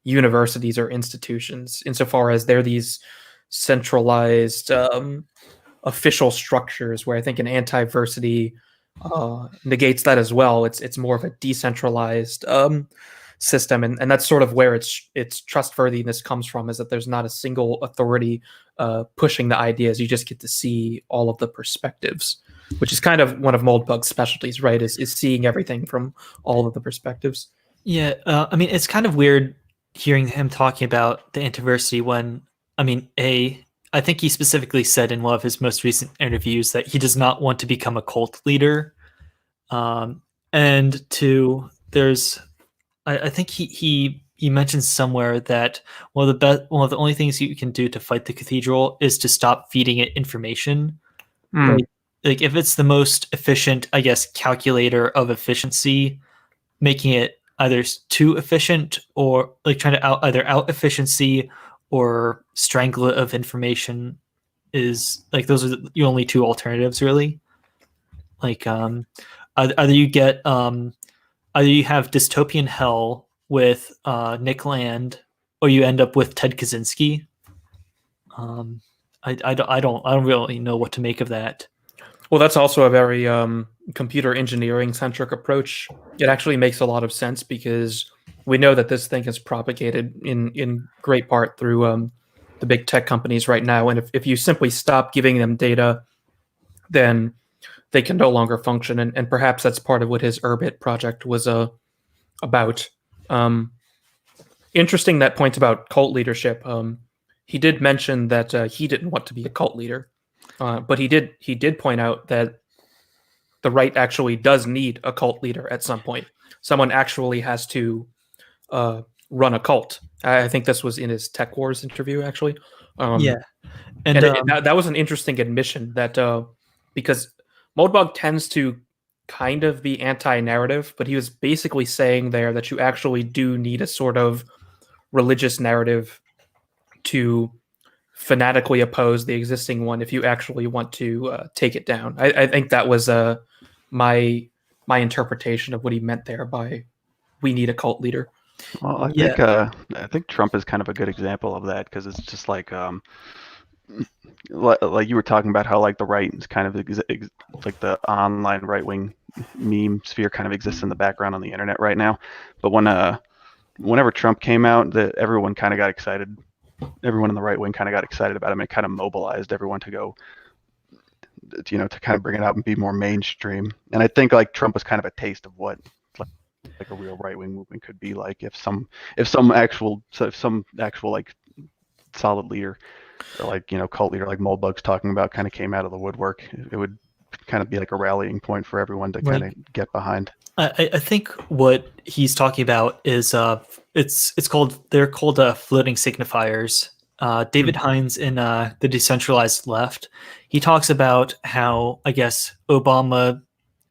universities are institutions, insofar as they're these centralized official structures, where I think an anti-versity negates that as well. It's more of a decentralized system, and that's sort of where its trustworthiness comes from, is that there's not a single authority pushing the ideas. You just get to see all of the perspectives, which is kind of one of Moldbug's specialties, right? Is seeing everything from all of the perspectives. Yeah, I mean, it's kind of weird hearing him talking about the anti-versity when, I mean, I think he specifically said in one of his most recent interviews that he does not want to become a cult leader. And two, I think he mentioned somewhere that one of the only things you can do to fight the cathedral is to stop feeding it information. Like if it's the most efficient, I guess, calculator of efficiency, making it either too efficient or like trying to either out efficiency or strangle it of information is like, those are the only two alternatives really. Like either you get either you have dystopian hell with Nick Land, or you end up with Ted Kaczynski. I don't really know what to make of that. Well, that's also a very computer engineering centric approach. It actually makes a lot of sense, because we know that this thing is propagated in great part through the big tech companies right now. And if you simply stop giving them data, then they can no longer function. And perhaps that's part of what his Urbit project was about. Interesting, that point about cult leadership. He did mention that he didn't want to be a cult leader. But he did point out that the right actually does need a cult leader at some point. Someone actually has to run a cult. I think this was in his Tech Wars interview, actually. Yeah, and that was an interesting admission, that because Moldbug tends to kind of be anti-narrative, but he was basically saying there that you actually do need a sort of religious narrative to fanatically oppose the existing one if you actually want to take it down. I think that was my interpretation of what he meant there by "we need a cult leader." Well, I think Trump is kind of a good example of that, because it's just like you were talking about how like the right is kind of like the online right-wing meme sphere kind of exists in the background on the internet right now. But whenever Trump came out, everyone kind of got excited. Everyone in the right wing kind of got excited about him. It kind of mobilized everyone to go, to kind of bring it out and be more mainstream. And I think like Trump was kind of a taste of what like a real right wing movement could be like if some actual like solid leader, or like cult leader like Moldbug's talking about, kind of came out of the woodwork. It would kind of be like a rallying point for everyone to kind of get behind. I think what he's talking about is they're called floating signifiers. David Hines in the Decentralized Left, he talks about how, I guess, Obama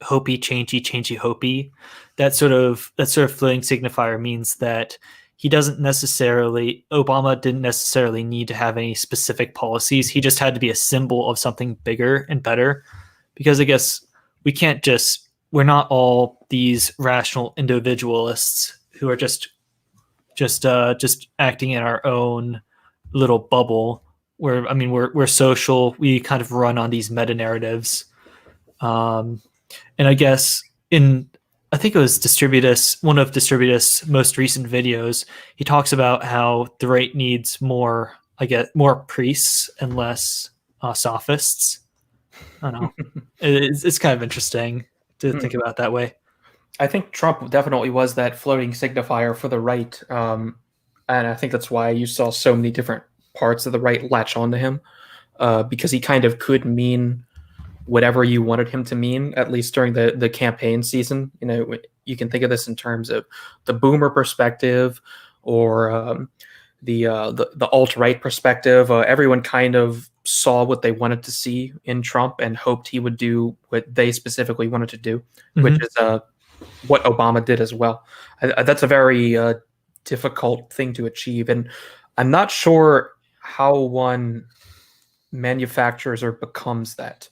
hopey changey hopey. That sort of floating signifier means that Obama didn't necessarily need to have any specific policies. He just had to be a symbol of something bigger and better, because I guess we're not all these rational individualists who are just acting in our own little bubble. We're social. We kind of run on these meta narratives. And I guess I think it was Distributus, one of Distributus' most recent videos, he talks about how the right needs more priests and less sophists. I don't know. It's kind of interesting to think about it that way. I think Trump definitely was that floating signifier for the right. And I think that's why you saw so many different parts of the right latch onto him, because he kind of could mean whatever you wanted him to mean, at least during the campaign season. you can think of this in terms of the boomer perspective or the alt-right perspective. Everyone kind of saw what they wanted to see in Trump and hoped he would do what they specifically wanted to do, which is what Obama did as well. That's a very difficult thing to achieve, and I'm not sure how one manufactures or becomes that.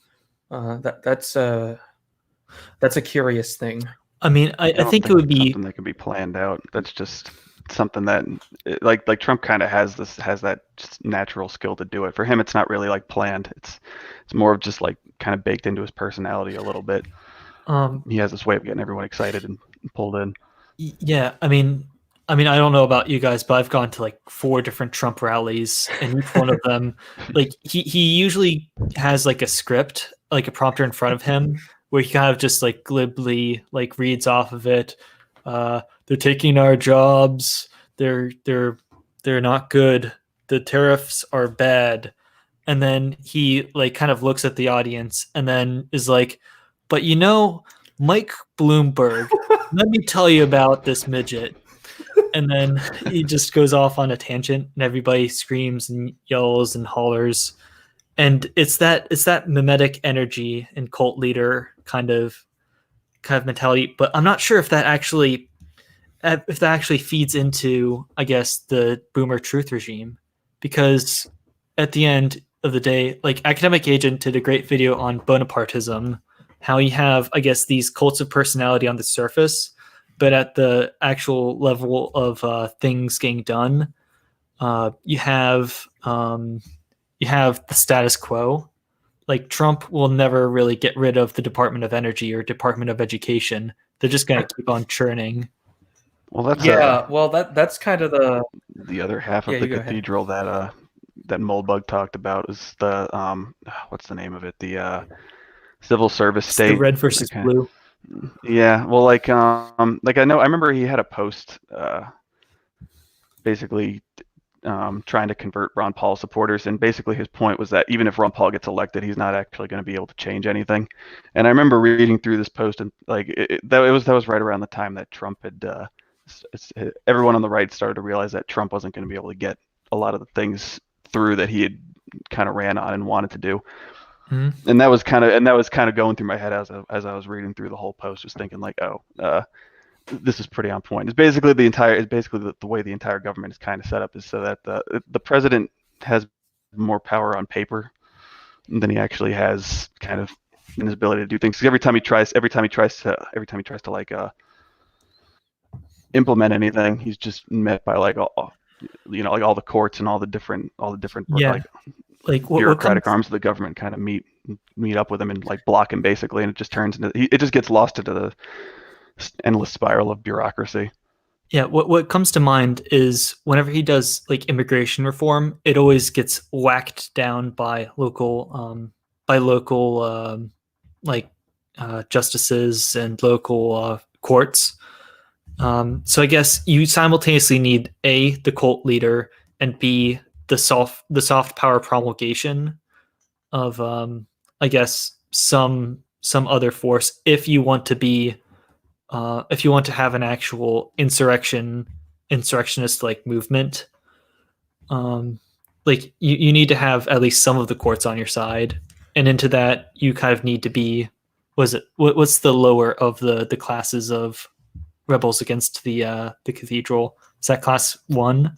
That's a curious thing. I mean, I think it would be something that can be planned out. That's just something that like Trump kind of has that just natural skill to do it. For him, it's not really like planned. It's more of just like kind of baked into his personality a little bit. He has this way of getting everyone excited and pulled in. Yeah, I mean, I don't know about you guys, but I've gone to like 4 different Trump rallies, and each one of them, like he usually has like a script, like a prompter in front of him, where he kind of just like glibly like reads off of it. They're taking our jobs. They're not good. The tariffs are bad. And then he like kind of looks at the audience and then is like, but you know, Mike Bloomberg, let me tell you about this midget. And then he just goes off on a tangent and everybody screams and yells and hollers. And it's that mimetic energy and cult leader kind of mentality. But I'm not sure if that actually feeds into, I guess, the boomer truth regime, because at the end of the day, like Academic Agent did a great video on Bonapartism, how you have, I guess, these cults of personality on the surface, but at the actual level of things getting done, you have the status quo. Like Trump will never really get rid of the Department of Energy or Department of Education. They're just going to keep on churning. Well, that's that's kind of the other half of the cathedral that Moldbug talked about is the what's the name of it? The civil service state. The red versus blue. Yeah, well, like I remember he had a post, basically trying to convert Ron Paul supporters, and basically his point was that even if Ron Paul gets elected, he's not actually going to be able to change anything. And I remember reading through this post, and like that was right around the time that Trump had. Everyone on the right started to realize that Trump wasn't going to be able to get a lot of the things through that he had kind of ran on and wanted to do. Mm-hmm. And that was kind of going through my head as I was reading through the whole post, just thinking like, this is pretty on point. It's basically the way the entire government is kind of set up is so that the president has more power on paper than he actually has kind of in his ability to do things. 'Cause every time he tries to like implement anything, he's just met by like all the courts and all the different like bureaucratic arms of the government kind of meet up with him and like block him basically, and it just turns into it just gets lost into the endless spiral of bureaucracy. Yeah, what comes to mind is whenever he does like immigration reform, it always gets whacked down by local justices and local courts. So I guess you simultaneously need A, the cult leader, and B, the soft power promulgation of I guess some other force if you want to be if you want to have an actual insurrectionist like movement. Like you need to have at least some of the courts on your side, and into that you kind of need to be what's the lower of the classes of rebels against the cathedral? Is that class 1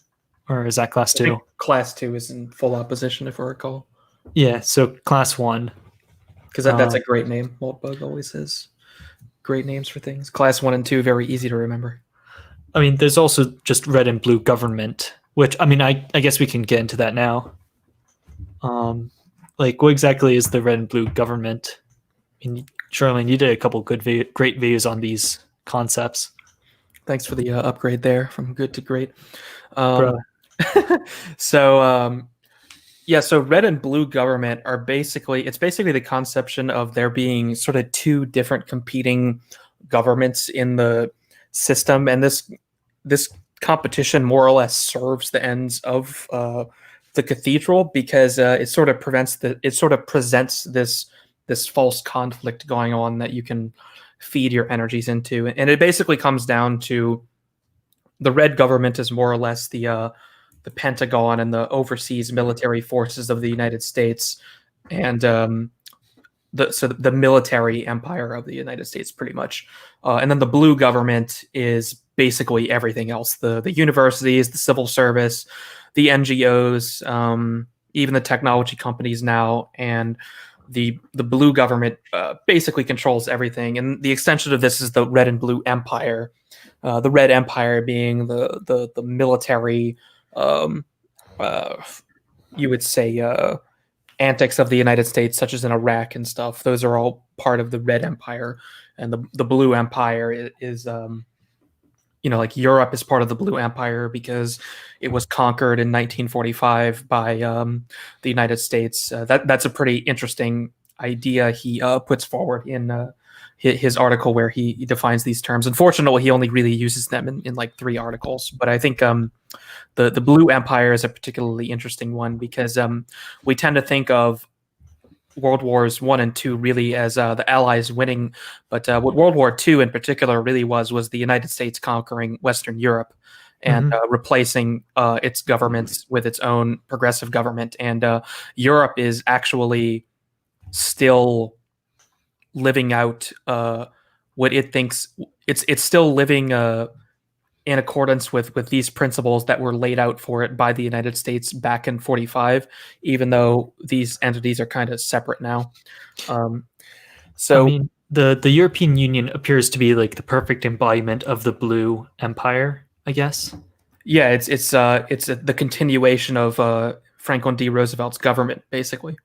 or is that class 2? I think class 2 is in full opposition, if I recall. Yeah, so class 1, because that's a great name. Moldbug always says great names for things. Class 1 and 2 very easy to remember. I mean, there's also just red and blue government, which I mean, I guess we can get into that now. Like, what exactly is the red and blue government? I mean, Charlemagne, you did a couple great videos on these concepts. Thanks for the upgrade there from good to great. So red and blue government are basically the conception of there being sort of 2 different competing governments in the system, and this competition more or less serves the ends of the cathedral, because it sort of presents this this false conflict going on that you can feed your energies into. And it basically comes down to the red government is more or less the Pentagon and the overseas military forces of the United States, and the military empire of the United States, pretty much. And then the blue government is basically everything else: the universities, the civil service, the NGOs, even the technology companies now, and the blue government basically controls everything. And the extension of this is the red and blue empire. The red empire being the military, you would say, antics of the United States, such as in Iraq and stuff. Those are all part of the red empire, and the blue empire is like Europe is part of the blue empire because it was conquered in 1945 by the United States. That's a pretty interesting idea he puts forward in his article where he defines these terms. Unfortunately, he only really uses them in like 3 articles, but I think the blue empire is a particularly interesting one because we tend to think of World Wars I and II really as the Allies winning, but what World War II in particular really was the United States conquering Western Europe and replacing its governments with its own progressive government. And Europe is actually still living out what it thinks it's still living in accordance with these principles that were laid out for it by the United States back in 45, even though these entities are kind of separate now. So I mean, the European Union appears to be like the perfect embodiment of the blue empire, I guess. yeah, it's the continuation of Franklin D. Roosevelt's government, basically.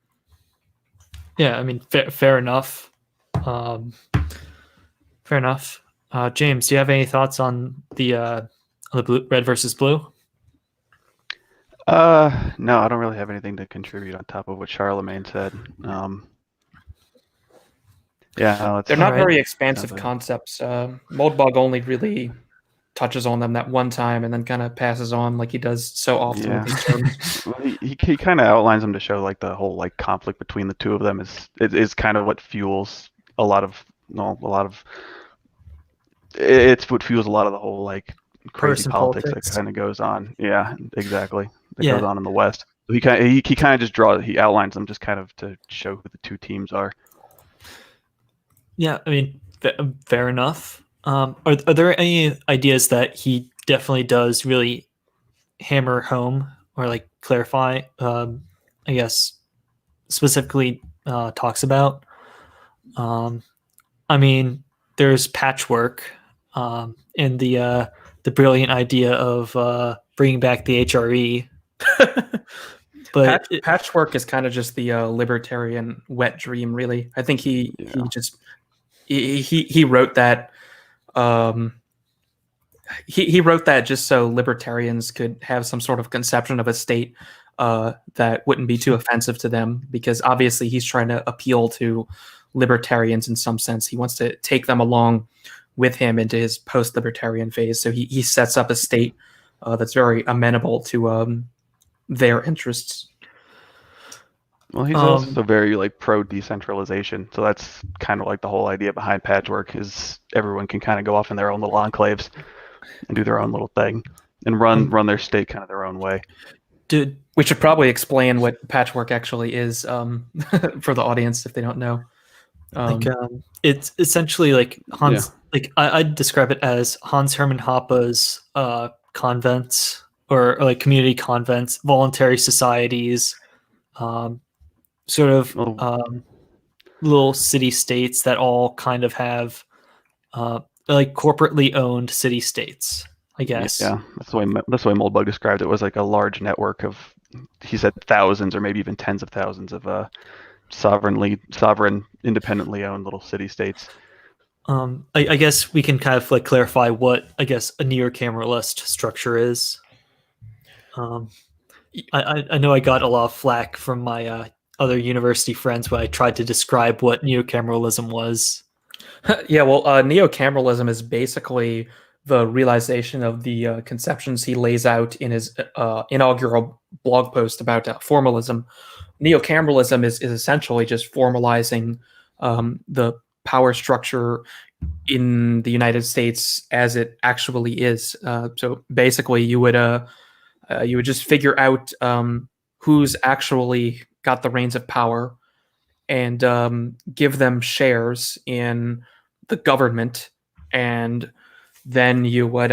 Yeah, I mean, fair enough. Fair enough. James, do you have any thoughts on the blue, red versus blue? No, I don't really have anything to contribute on top of what Charlemagne said. Yeah, no, They're not Alright. very expansive concepts. Moldbug only really touches on them that one time and then kind of passes on like he does so often Yeah. with these terms. Well, he kind of outlines them to show like the whole like conflict between the two of them is kind of what fuels a lot of it's what fuels a lot of the whole like crazy Partisan politics politics. that kind of goes on. Yeah, exactly. That Yeah. goes on in the West. So he kind of just outlines them just kind of to show who the two teams are. Yeah, I mean, fair enough. Are there any ideas that he definitely does really hammer home or like clarify? I guess specifically talks about. I mean, there's Patchwork and the brilliant idea of bringing back the HRE. But Patchwork is kind of just the libertarian wet dream, really. I think he wrote that. He wrote that just so libertarians could have some sort of conception of a state that wouldn't be too offensive to them, because obviously he's trying to appeal to libertarians in some sense. He wants to take them along with him into his post-libertarian phase. So he sets up a state that's very amenable to their interests. Well, he's also very like pro decentralization, so that's kind of like the whole idea behind Patchwork is everyone can kind of go off in their own little enclaves and do their own little thing and run their state kind of their own way. Dude, we should probably explain what Patchwork actually is for the audience if they don't know. It's essentially like Hans. Yeah. Like I'd describe it as Hans Hermann Hoppe's convents or like community convents, voluntary societies, sort of little city states that all kind of have like corporately owned city states, I guess. Yeah, that's the way Moldbug described it, was like a large network of, he said, thousands or maybe even tens of thousands of sovereign, independently owned little city states. I guess we can kind of like clarify what I guess a Neocameralist structure is. I know I got a lot of flack from my other university friends when I tried to describe what Neocameralism was. Yeah, well, Neocameralism is basically the realization of the conceptions he lays out in his inaugural blog post about formalism, Neo-cameralism is essentially just formalizing the power structure in the United States as it actually is. So basically, you would just figure out who's actually got the reins of power and give them shares in the government, and then you would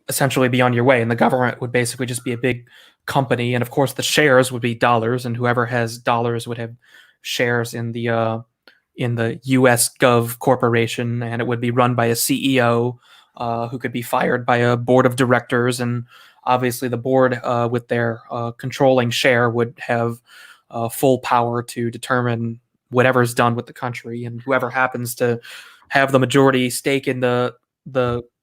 essentially be on your way. And the government would basically just be a big company, and of course the shares would be dollars, and whoever has dollars would have shares in the U.S. Gov corporation, and it would be run by a CEO who could be fired by a board of directors, and obviously the board with their controlling share would have full power to determine whatever's done with the country, and whoever happens to have the majority stake in the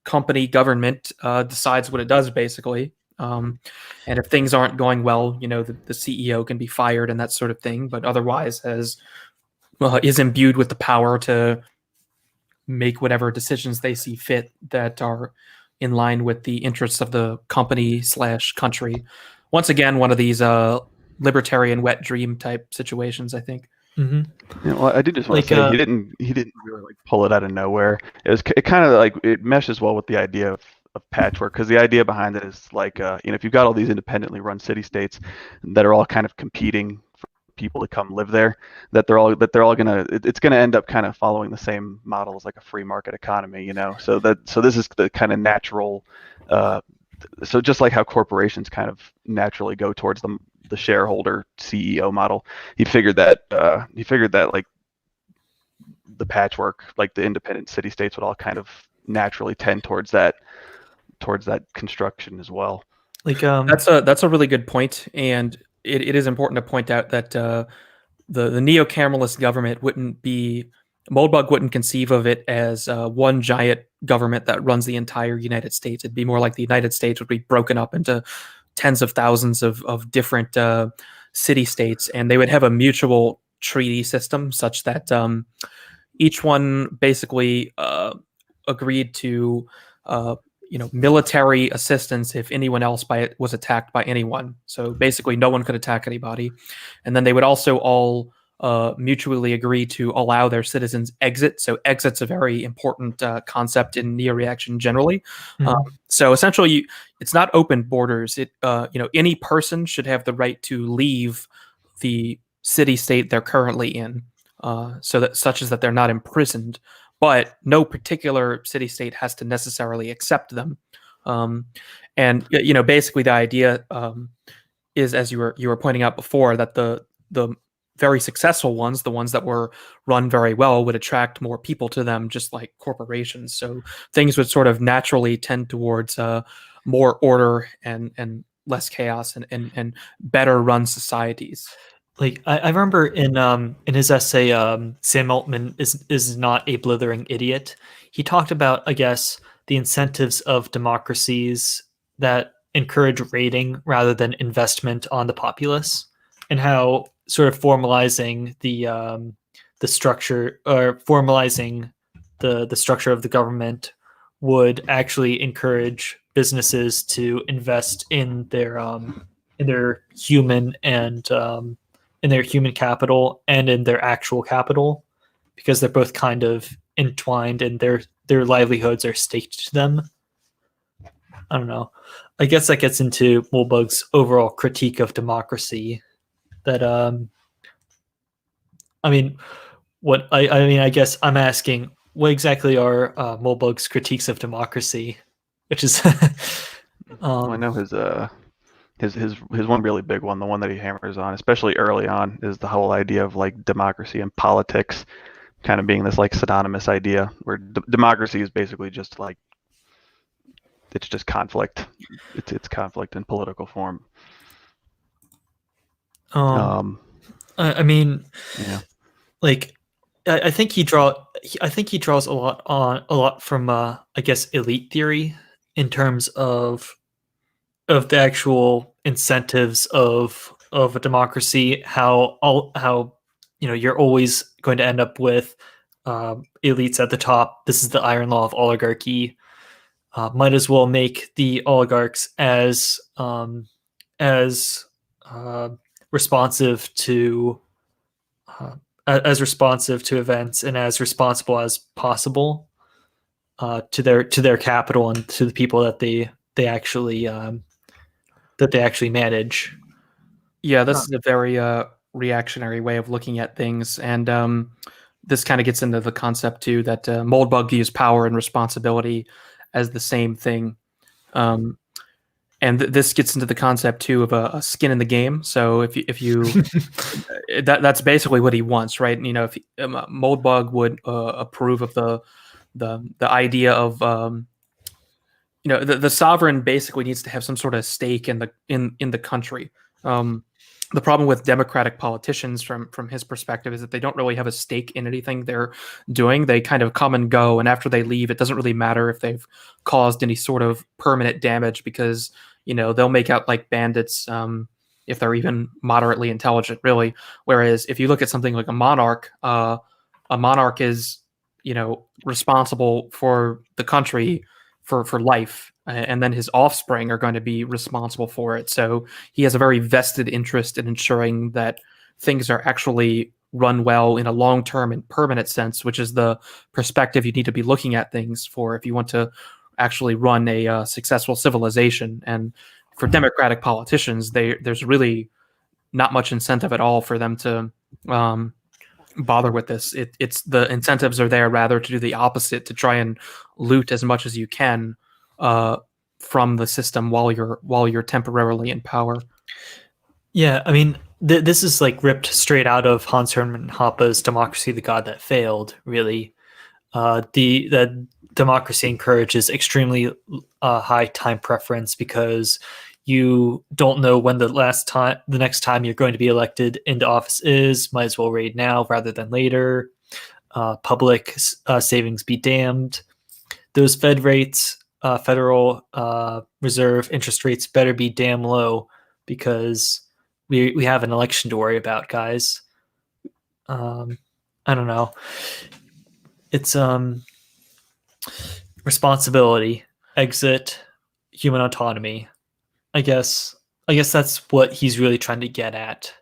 company government decides what it does, basically. And if things aren't going well, the CEO can be fired and that sort of thing, but otherwise is imbued with the power to make whatever decisions they see fit that are in line with the interests of the company/country. Once again, one of these libertarian wet dream type situations, I think. Mm-hmm. Yeah, well, I did just want to say he didn't really like pull it out of nowhere. It kind of like it meshes well with the idea of patchwork, because the idea behind it is like if you've got all these independently run city states that are all kind of competing for people to come live there, that they're all gonna it's gonna end up kind of following the same model as like a free market economy, So this is the kind of natural. So just like how corporations kind of naturally go towards the shareholder CEO model, he figured that like the patchwork, like the independent city states, would all kind of naturally tend towards that construction as well. Like that's a really good point, and it is important to point out that the neo-cameralist government Moldbug wouldn't conceive of it as one giant government that runs the entire United States. It'd be more like the United States would be broken up into tens of thousands of different city-states, and they would have a mutual treaty system such that each one basically agreed to military assistance if anyone else was attacked by anyone. So basically no one could attack anybody. And then they would also all mutually agree to allow their citizens exit. So exit's a very important concept in Neoreaction generally. So essentially, it's not open borders. Any person should have the right to leave the city-state they're currently in, such as that they're not imprisoned. But no particular city-state has to necessarily accept them. And basically the idea is, as you were pointing out before, that the very successful ones, the ones that were run very well, would attract more people to them, just like corporations. So things would sort of naturally tend towards more order and less chaos and better run societies. Like I remember in his essay, Sam Altman is not a blithering idiot. He talked about, I guess, the incentives of democracies that encourage raiding rather than investment on the populace, and how sort of formalizing the structure, or formalizing the structure of the government, would actually encourage businesses to invest in their human and in their human capital and in their actual capital, because they're both kind of entwined and their livelihoods are staked to them. I don't know. I guess that gets into Moldbug's overall critique of democracy. That I guess I'm asking, what exactly are Moldbug's critiques of democracy? Which is Well, I know his one really big one, the one that he hammers on, especially early on, is the whole idea of like democracy and politics kind of being this like synonymous idea, where democracy is basically just like, it's just conflict. It's conflict in political form. I mean, yeah. Like I think he draws a lot from I guess elite theory, in terms of the actual incentives of a democracy, how you're always going to end up with elites at the top. This is the iron law of oligarchy. Might as well make the oligarchs as responsive to events and as responsible as possible to their capital and to the people that they actually manage. Yeah, this is a very reactionary way of looking at things, and this kind of gets into the concept too that Moldbug views power and responsibility as the same thing, and this gets into the concept too of a skin in the game. So if you that's basically what he wants, right? You know, if Moldbug would approve of the idea of the sovereign basically needs to have some sort of stake in the country. The problem with democratic politicians from his perspective is that they don't really have a stake in anything they're doing. They kind of come and go, and after they leave, it doesn't really matter if they've caused any sort of permanent damage because they'll make out like bandits if they're even moderately intelligent, really. Whereas if you look at something like a monarch is responsible for the country for life, and then his offspring are going to be responsible for it. So he has a very vested interest in ensuring that things are actually run well in a long-term and permanent sense, which is the perspective you need to be looking at things for if you want to actually run a successful civilization. And for democratic politicians, there's really not much incentive at all for them to bother with this. It's the incentives are there rather to do the opposite, to try and loot as much as you can from the system while you're temporarily in power. Yeah, I mean, this is like ripped straight out of Hans Hermann Hoppe's Democracy: The God That Failed. Really, the democracy encourages extremely high time preference because you don't know when the next time you're going to be elected into office is. Might as well raid now rather than later. Public savings be damned. Those Fed rates, Federal Reserve interest rates, better be damn low because we have an election to worry about, guys. I don't know. It's responsibility, exit, human autonomy. I guess that's what he's really trying to get at.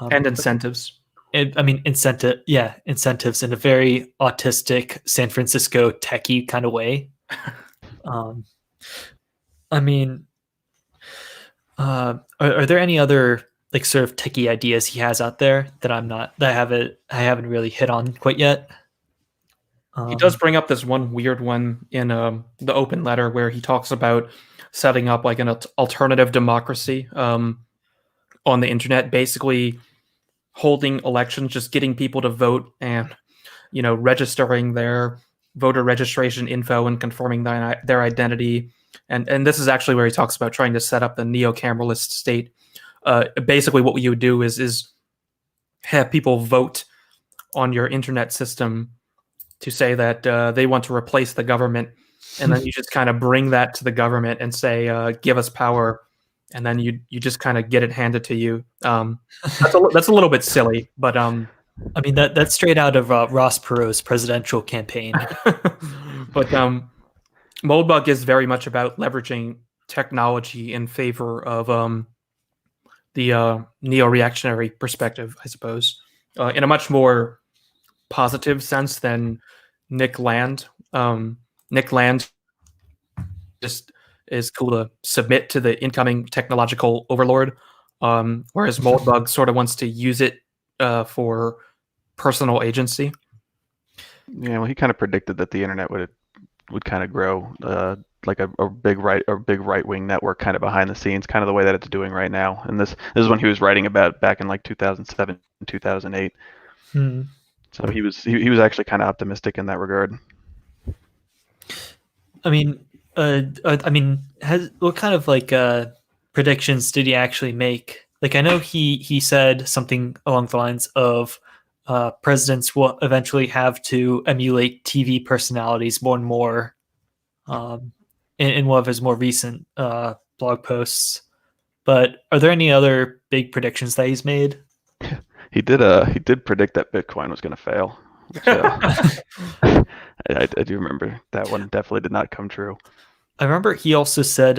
And incentives. Incentives in a very autistic San Francisco techie kind of way. Are there any other like sort of techie ideas he has out there that I haven't really hit on quite yet? He does bring up this one weird one in the open letter where he talks about setting up like an alternative democracy on the internet, basically holding elections, just getting people to vote and registering their voter registration info and confirming their identity. And this is actually where he talks about trying to set up the neo-cameralist state. Basically what you would do is have people vote on your internet system to say that they want to replace the government, and then you just kind of bring that to the government and say, give us power, and then you just kind of get it handed to you. That's a little bit silly, but that's straight out of Ross Perot's presidential campaign. But Moldbug is very much about leveraging technology in favor of the neo-reactionary perspective, I suppose, in a much more positive sense than Nick Land. Nick Land just is cool to submit to the incoming technological overlord, whereas Moldbug sort of wants to use it for personal agency. Yeah, well, he kind of predicted that the internet would kind of grow like a big right wing network kind of behind the scenes, kind of the way that it's doing right now. And this is when he was writing about back in like 2007, 2008. So he was actually kind of optimistic in that regard. What kind of like predictions did he actually make? Like, I know he said something along the lines of presidents will eventually have to emulate TV personalities more and more in one of his more recent blog posts. But are there any other big predictions that he's made? He did predict that Bitcoin was going to fail. Which, I do remember that one definitely did not come true. I remember he also said,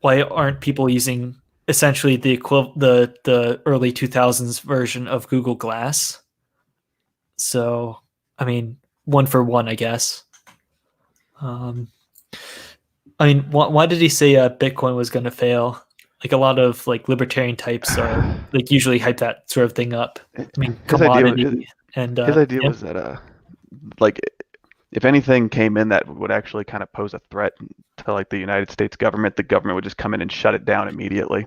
why aren't people using essentially the early 2000s version of Google Glass. So, I mean, one for one, I guess. I mean, why did he say Bitcoin was going to fail? Like a lot of like libertarian types are like usually hype that sort of thing up. I mean, His idea, commodity and his idea yeah. was that like if anything came in that would actually kind of pose a threat to like the United States government, the government would just come in and shut it down immediately.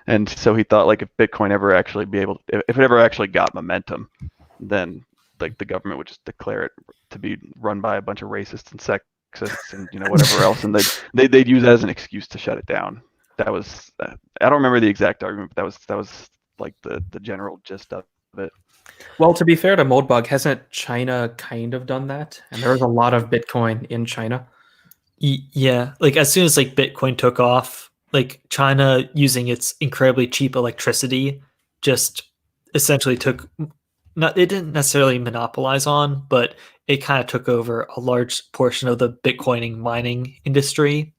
And so he thought like if Bitcoin ever actually if it ever actually got momentum, then like the government would just declare it to be run by a bunch of racists and sexists and whatever else, and they'd use that as an excuse to shut it down. That was I don't remember the exact argument, but that was like the general gist of it. Well, to be fair to Moldbug, hasn't China kind of done that? And there's a lot of Bitcoin in China. Yeah, like as soon as like Bitcoin took off, like China using its incredibly cheap electricity just essentially took not it didn't necessarily monopolize on, but it kind of took over a large portion of the Bitcoining mining industry.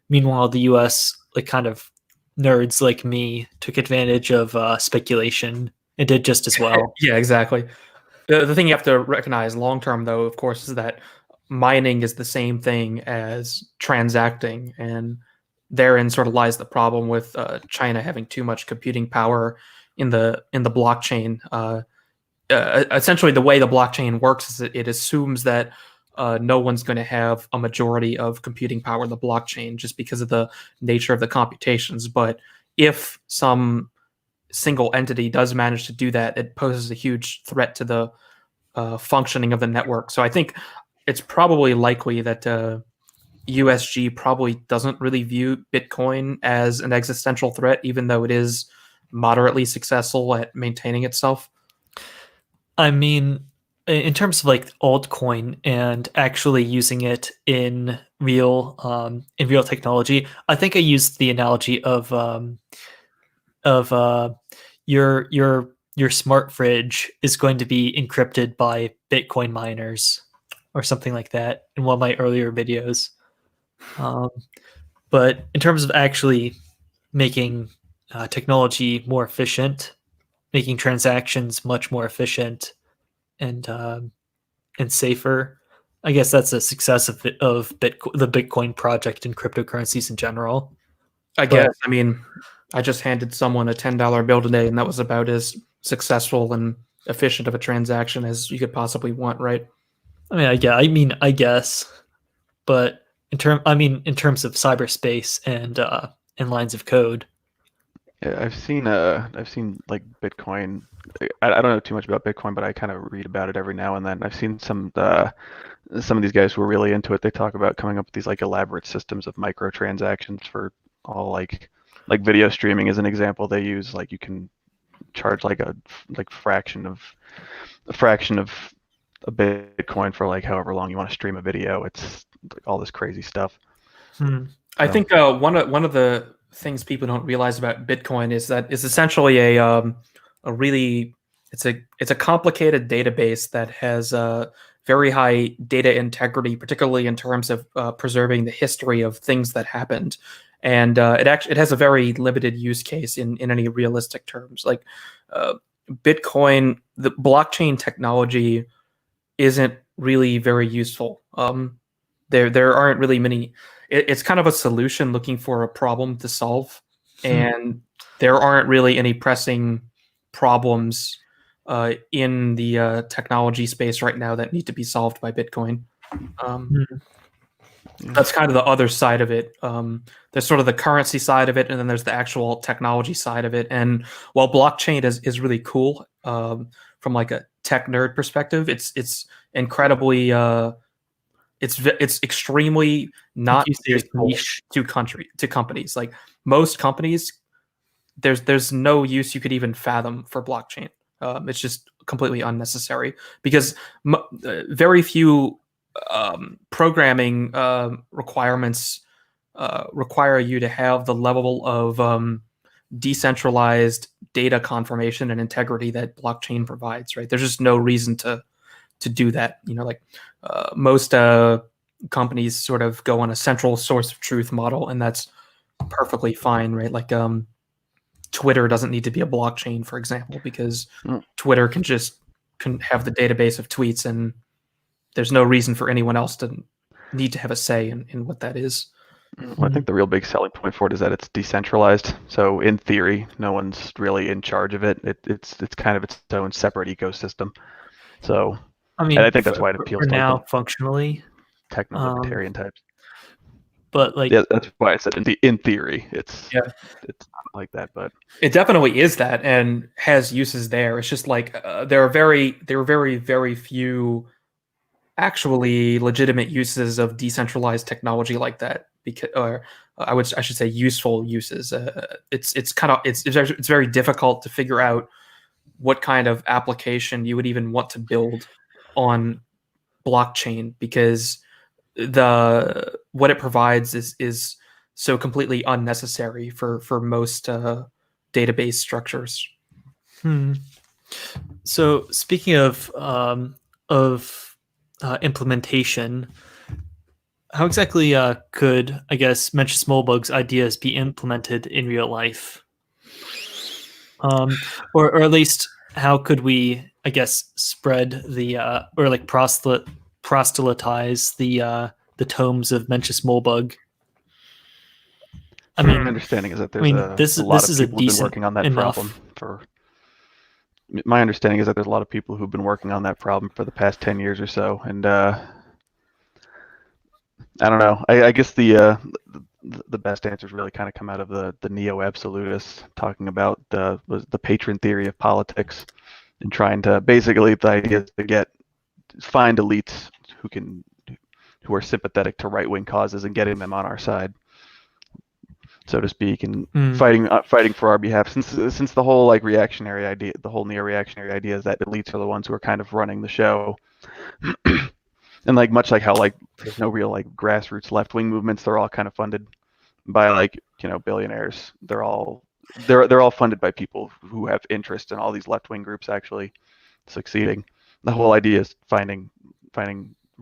Meanwhile, the US, like kind of nerds like me, took advantage of speculation and did just as well. Yeah, exactly. The thing you have to recognize long term, though, of course, is that mining is the same thing as transacting, and therein sort of lies the problem with China having too much computing power in the blockchain. Essentially, the way the blockchain works is that it assumes that no one's going to have a majority of computing power in the blockchain just because of the nature of the computations. But if some single entity does manage to do that, it poses a huge threat to the functioning of the network. So I think it's probably likely that USG probably doesn't really view Bitcoin as an existential threat, even though it is moderately successful at maintaining itself. I mean, in terms of like altcoin and actually using it in real technology, I think I used the analogy of your smart fridge is going to be encrypted by Bitcoin miners or something like that in one of my earlier videos. But in terms of actually making technology more efficient, making transactions much more efficient and safer, I guess that's a success of the Bitcoin project and cryptocurrencies in general. I guess. I mean, I just handed someone a $10 bill today, and that was about as successful and efficient of a transaction as you could possibly want, right? I I guess, but in terms of cyberspace and lines of code. Yeah, I've seen like Bitcoin. I don't know too much about Bitcoin, but I kind of read about it every now and then. I've seen some of these guys who are really into it. They talk about coming up with these like elaborate systems of microtransactions for all like video streaming as an example. They use like you can charge like a fraction of a Bitcoin for like however long you want to stream a video. It's like all this crazy stuff. I think one of the things people don't realize about Bitcoin is that it's essentially a really it's a complicated database that has very high data integrity, particularly in terms of preserving the history of things that happened. And it has a very limited use case in any realistic terms. Like Bitcoin, the blockchain technology isn't really very useful. There aren't really many. It's kind of a solution looking for a problem to solve, and there aren't really any pressing problems in the technology space right now that need to be solved by Bitcoin. That's kind of the other side of it. There's sort of the currency side of it, and then there's the actual technology side of it. And while blockchain is really cool from like a tech nerd perspective, it's incredibly it's extremely not niche to companies. Like most companies, there's no use you could even fathom for blockchain. It's just completely unnecessary because very few programming requirements require you to have the level of decentralized data confirmation and integrity that blockchain provides. Right? There's just no reason to do that. Like most companies sort of go on a central source of truth model, and that's perfectly fine, right? Like Twitter doesn't need to be a blockchain, for example, because Mm. Twitter can have the database of tweets, and there's no reason for anyone else to need to have a say in what that is. Well, I think the real big selling point for it is that it's decentralized. So in theory, no one's really in charge of it. It's kind of its own separate ecosystem. So I mean, and I think that's why it appeals for to now, like the functionally, techno-libertarian types. but like, Yeah, that's why I said in theory, it's Yeah. not like that, but It definitely is that, and has uses there. It's just like there are very few actually legitimate uses of decentralized technology like that. Because, or I should say, useful uses. It's very difficult to figure out what kind of application you would even want to build on blockchain, because what it provides is so completely unnecessary for most database structures. So speaking of implementation, how exactly could, I guess, Mencius Moldbug's ideas be implemented in real life? Or at least how could we, I guess, spread the or like proselytize the tomes of Mencius Moldbug? I my mean, understanding is that there's this a lot is of a people who've been decent working on that enough. problem for. My understanding is that there's a lot of people who've been working on that problem for the past 10 years or so, and I don't know. I guess the best answers really kind of come out of the neo-absolutists talking about the patron theory of politics and trying to basically the idea is to find elites who are sympathetic to right-wing causes and getting them on our side, so to speak, and fighting for our behalf. Since the whole like reactionary idea, the whole neo-reactionary idea is that elites are the ones who are kind of running the show. And like much like how like there's no real like grassroots left-wing movements, they're all kind of funded by like billionaires. They're all funded by people who have interest in all these left-wing groups actually succeeding. The whole idea is finding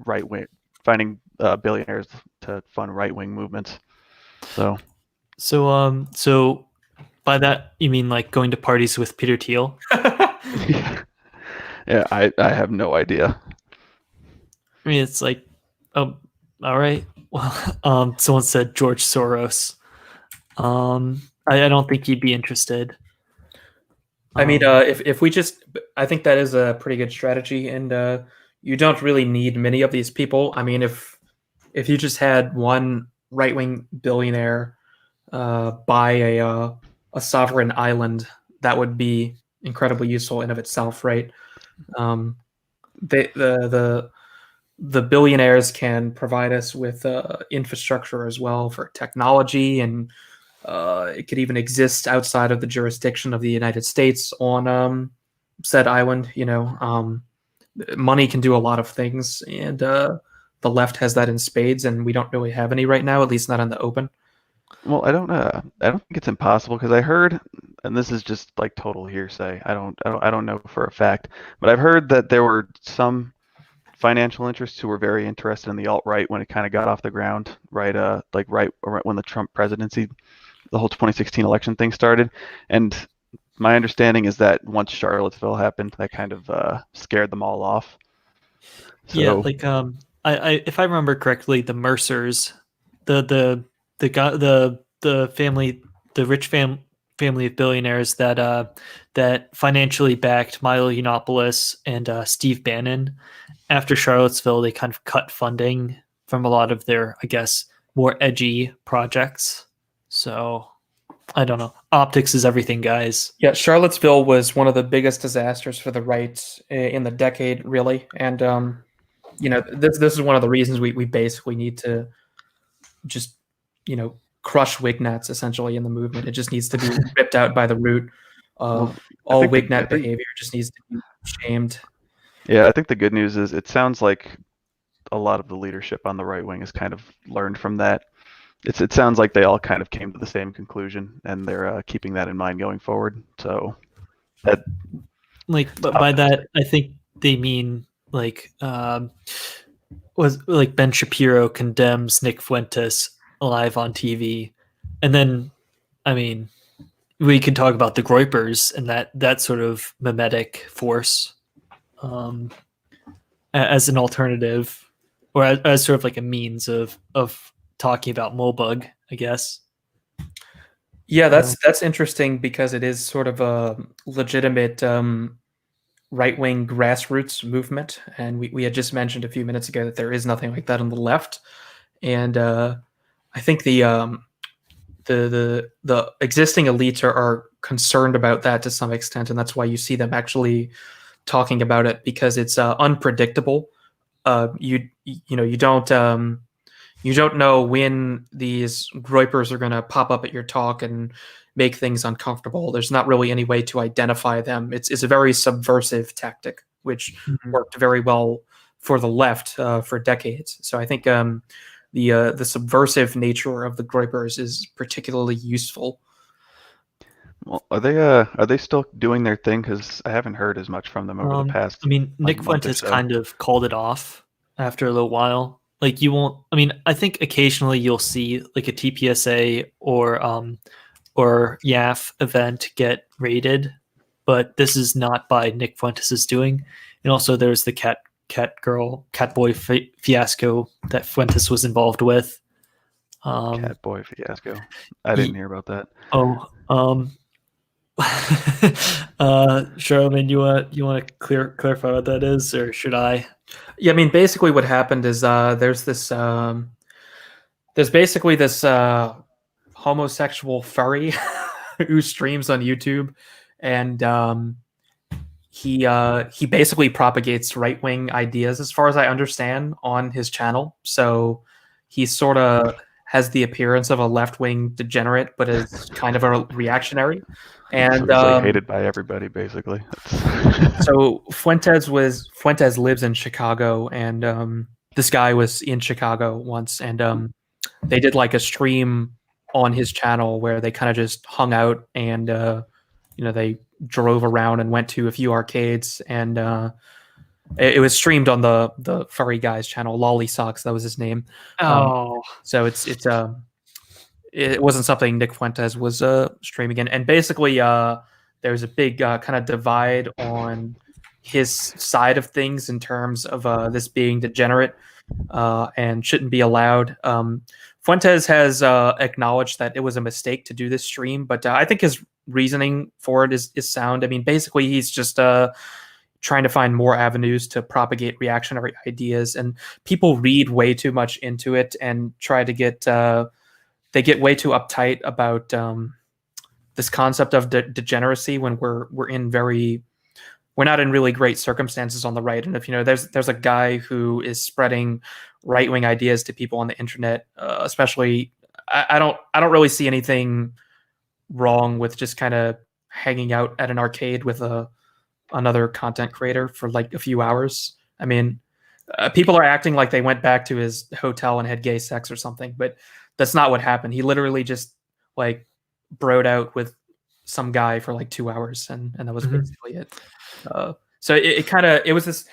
billionaires to fund right-wing movements. So by that you mean like going to parties with Peter Thiel? yeah, I have no idea. I mean, it's like, oh, all right. Well, someone said George Soros. I don't think he'd be interested. I mean, if we just, I think that is a pretty good strategy, and you don't really need many of these people. I mean, if you just had one right-wing billionaire buy a sovereign island, that would be incredibly useful in of itself, right? The billionaires can provide us with infrastructure as well for technology, and it could even exist outside of the jurisdiction of the United States on said island. Money can do a lot of things, and the left has that in spades, and we don't really have any right now, at least not in the open. Well, I don't think it's impossible, because I heard, and this is just like total hearsay. I don't know for a fact, but I've heard that there were some financial interests who were very interested in the alt-right when it kind of got off the ground, right when the Trump presidency, the whole 2016 election thing started. And my understanding is that once Charlottesville happened, that kind of scared them all off. So, yeah, like I if I remember correctly, the Mercers, the family, the rich family of billionaires that financially backed Milo Yiannopoulos and Steve Bannon. After Charlottesville, they kind of cut funding from a lot of their, I guess, more edgy projects. So I don't know. Optics is everything, guys. Yeah, Charlottesville was one of the biggest disasters for the right in the decade, really. And this is one of the reasons we basically need to just crush Wignats essentially in the movement. It just needs to be ripped out by the root. All Wignat behavior just needs to be shamed. Yeah, I think the good news is it sounds like a lot of the leadership on the right wing has kind of learned from that. It sounds like they all kind of came to the same conclusion, and they're keeping that in mind going forward. So that, but by that, I think they mean like was like Ben Shapiro condemns Nick Fuentes live on TV, and then I mean we could talk about the Groypers and that sort of memetic force um, as an alternative, or as sort of like a means of talking about Moldbug, I guess. Yeah, that's interesting because it is sort of a legitimate right-wing grassroots movement, and we had just mentioned a few minutes ago that there is nothing like that on the left, and I think the existing elites are concerned about that to some extent, and that's why you see them actually talking about it, because it's unpredictable. You know, you don't know when these Groypers are going to pop up at your talk and make things uncomfortable. There's not really any way to identify them. It's a very subversive tactic, which worked very well for the left for decades. So I think the subversive nature of the Groypers is particularly useful. Well, are they still doing their thing? Because I haven't heard as much from them over the past. I mean, like, Nick month or Fuentes so. kind of called it off after a little while. Like you won't. I mean, I think occasionally you'll see like a TPSA or YAF event get raided, but this is not by Nick Fuentes' doing. And also, there's the catboy fiasco that Fuentes was involved with. Catboy fiasco. I didn't hear about that. Charlemagne, you want to clarify what that is, or should I? Yeah, I mean, basically what happened is there's basically this homosexual furry who streams on YouTube, and he basically propagates right-wing ideas, as far as I understand, on his channel. So he sort of has the appearance of a left-wing degenerate, but is kind of a reactionary. And so he's like hated by everybody, basically. So Fuentes lives in Chicago, and this guy was in Chicago once, and they did like a stream on his channel where they kind of just hung out, and they drove around and went to a few arcades, and it was streamed on the furry guy's channel, Lolly Socks, that was his name. So it wasn't something Nick Fuentes was streaming in, and basically there's a big kind of divide on his side of things in terms of this being degenerate and shouldn't be allowed. Fuentes has acknowledged that it was a mistake to do this stream, but I think his reasoning for it is sound. I mean, basically, he's just trying to find more avenues to propagate reactionary ideas, and people read way too much into it and try to get they get way too uptight about this concept of degeneracy when we're not in really great circumstances on the right. And if there's a guy who is spreading right-wing ideas to people on the internet, especially, I don't really see anything wrong with just kind of hanging out at an arcade with another content creator for like a few hours. I mean, people are acting like they went back to his hotel and had gay sex or something, but that's not what happened. He literally just like broed out with some guy for like 2 hours, and that was basically it. So it was this,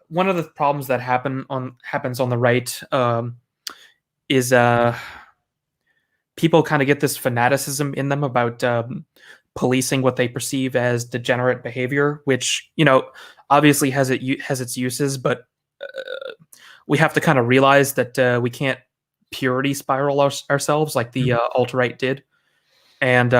one of the problems that happens on the right is people kind of get this fanaticism in them about policing what they perceive as degenerate behavior, which obviously has its uses, but we have to kind of realize that we can't purity spiral ourselves like the alt-right did, and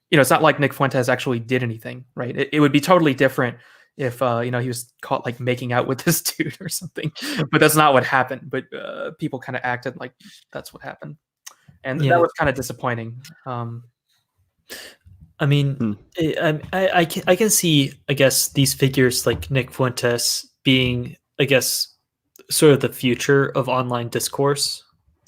it's not like Nick Fuentes actually did anything, right? It would be totally different if he was caught like making out with this dude or something, but that's not what happened. But people kind of acted like that's what happened, and that was kind of disappointing. I mean, I can see, I guess, these figures like Nick Fuentes being, I guess, sort of the future of online discourse.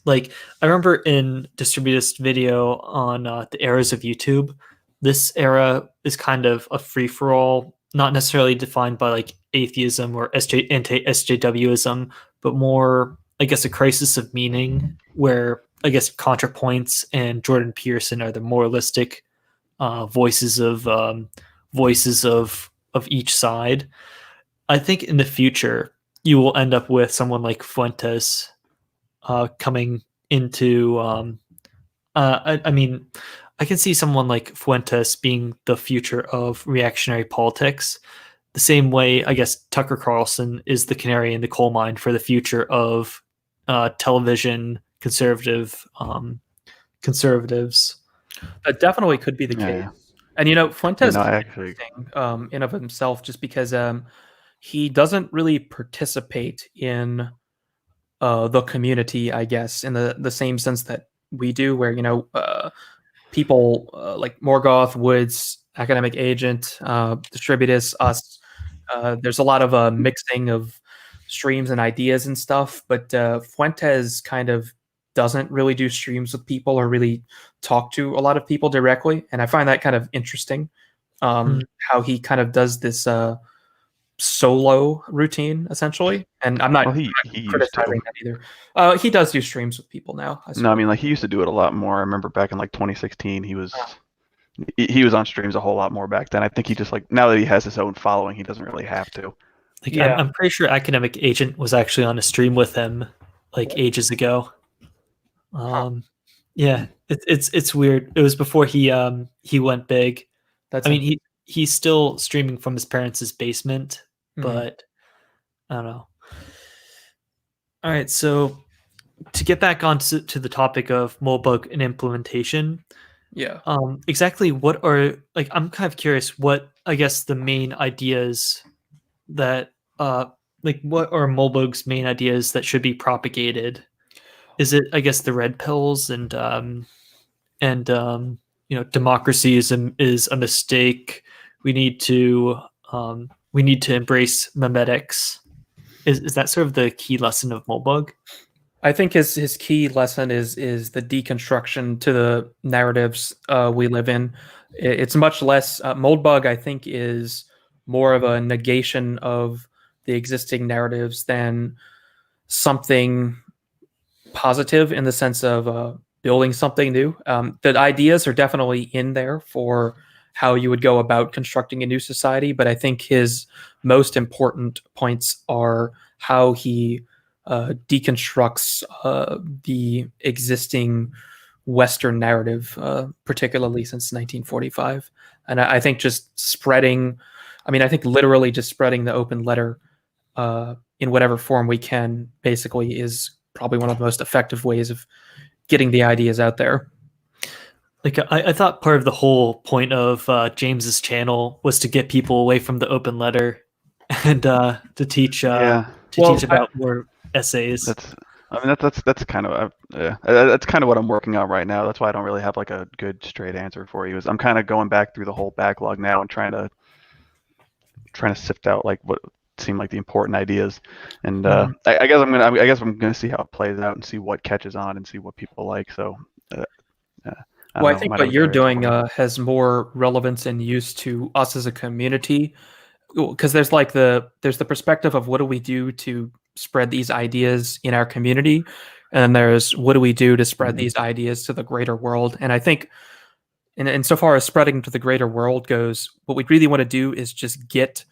Like, I remember in Distributist video on the eras of YouTube, this era is kind of a free-for-all, not necessarily defined by like atheism or anti-SJWism, but more, I guess, a crisis of meaning where, I guess, ContraPoints and Jordan Peterson are the moralistic voices of each side. I think in the future you will end up with someone like Fuentes coming into. I mean, I can see someone like Fuentes being the future of reactionary politics, the same way I guess Tucker Carlson is the canary in the coal mine for the future of television conservatives. That definitely could be the case. Yeah. And Fuentes I is actually. interesting in of himself, just because he doesn't really participate in the community, I guess, in the same sense that we do, where people like Morgoth, Woods, Academic Agent, Distributus, us. There's a lot of mixing of streams and ideas and stuff, but Fuentes kind of doesn't really do streams with people or really talk to a lot of people directly, and I find that kind of interesting. How he kind of does this solo routine essentially, and I'm not Well, he used criticizing to. that either. He does do streams with people now. No, I mean, like, he used to do it a lot more. I remember back in like 2016, he was on streams a whole lot more back then. I think he just, like, now that he has his own following, he doesn't really have to. Like Yeah. I'm pretty sure Academic Agent was actually on a stream with him like ages ago. Yeah, it's weird. It was before he went big. I mean, he's still streaming from his parents' basement, but I don't know. All right, so to get back onto the topic of Moldbug and implementation, Yeah. exactly what are, like, I'm kind of curious what, I guess, the main ideas that like, what are Moldbug's main ideas that should be propagated? Is it, I guess, the red pills and democracy is a mistake. We need to embrace memetics. Is that sort of the key lesson of Moldbug? I think his key lesson is the deconstruction to the narratives we live in. It's much less Moldbug. I think is more of a negation of the existing narratives than something positive in the sense of building something new. The ideas are definitely in there for how you would go about constructing a new society, but I think his most important points are how he deconstructs the existing Western narrative, particularly since 1945. And I think just spreading, I think literally just spreading the open letter in whatever form we can, basically, is probably one of the most effective ways of getting the ideas out there. Like, I thought part of the whole point of James's channel was to get people away from the open letter and to teach teach about more essays. That's kind of that's kind of what I'm working on right now. That's why I don't really have like a good straight answer for you. Is I'm kind of going back through the whole backlog now and trying to sift out like what seem like the important ideas, and I guess I'm gonna see how it plays out and see what catches on and see what people like. So I think what you're doing has more relevance and use to us as a community, because there's the perspective of what do we do to spread these ideas in our community, and then there's what do we do to spread these ideas to the greater world. And I think in so far as spreading to the greater world goes, what we really want to do is just get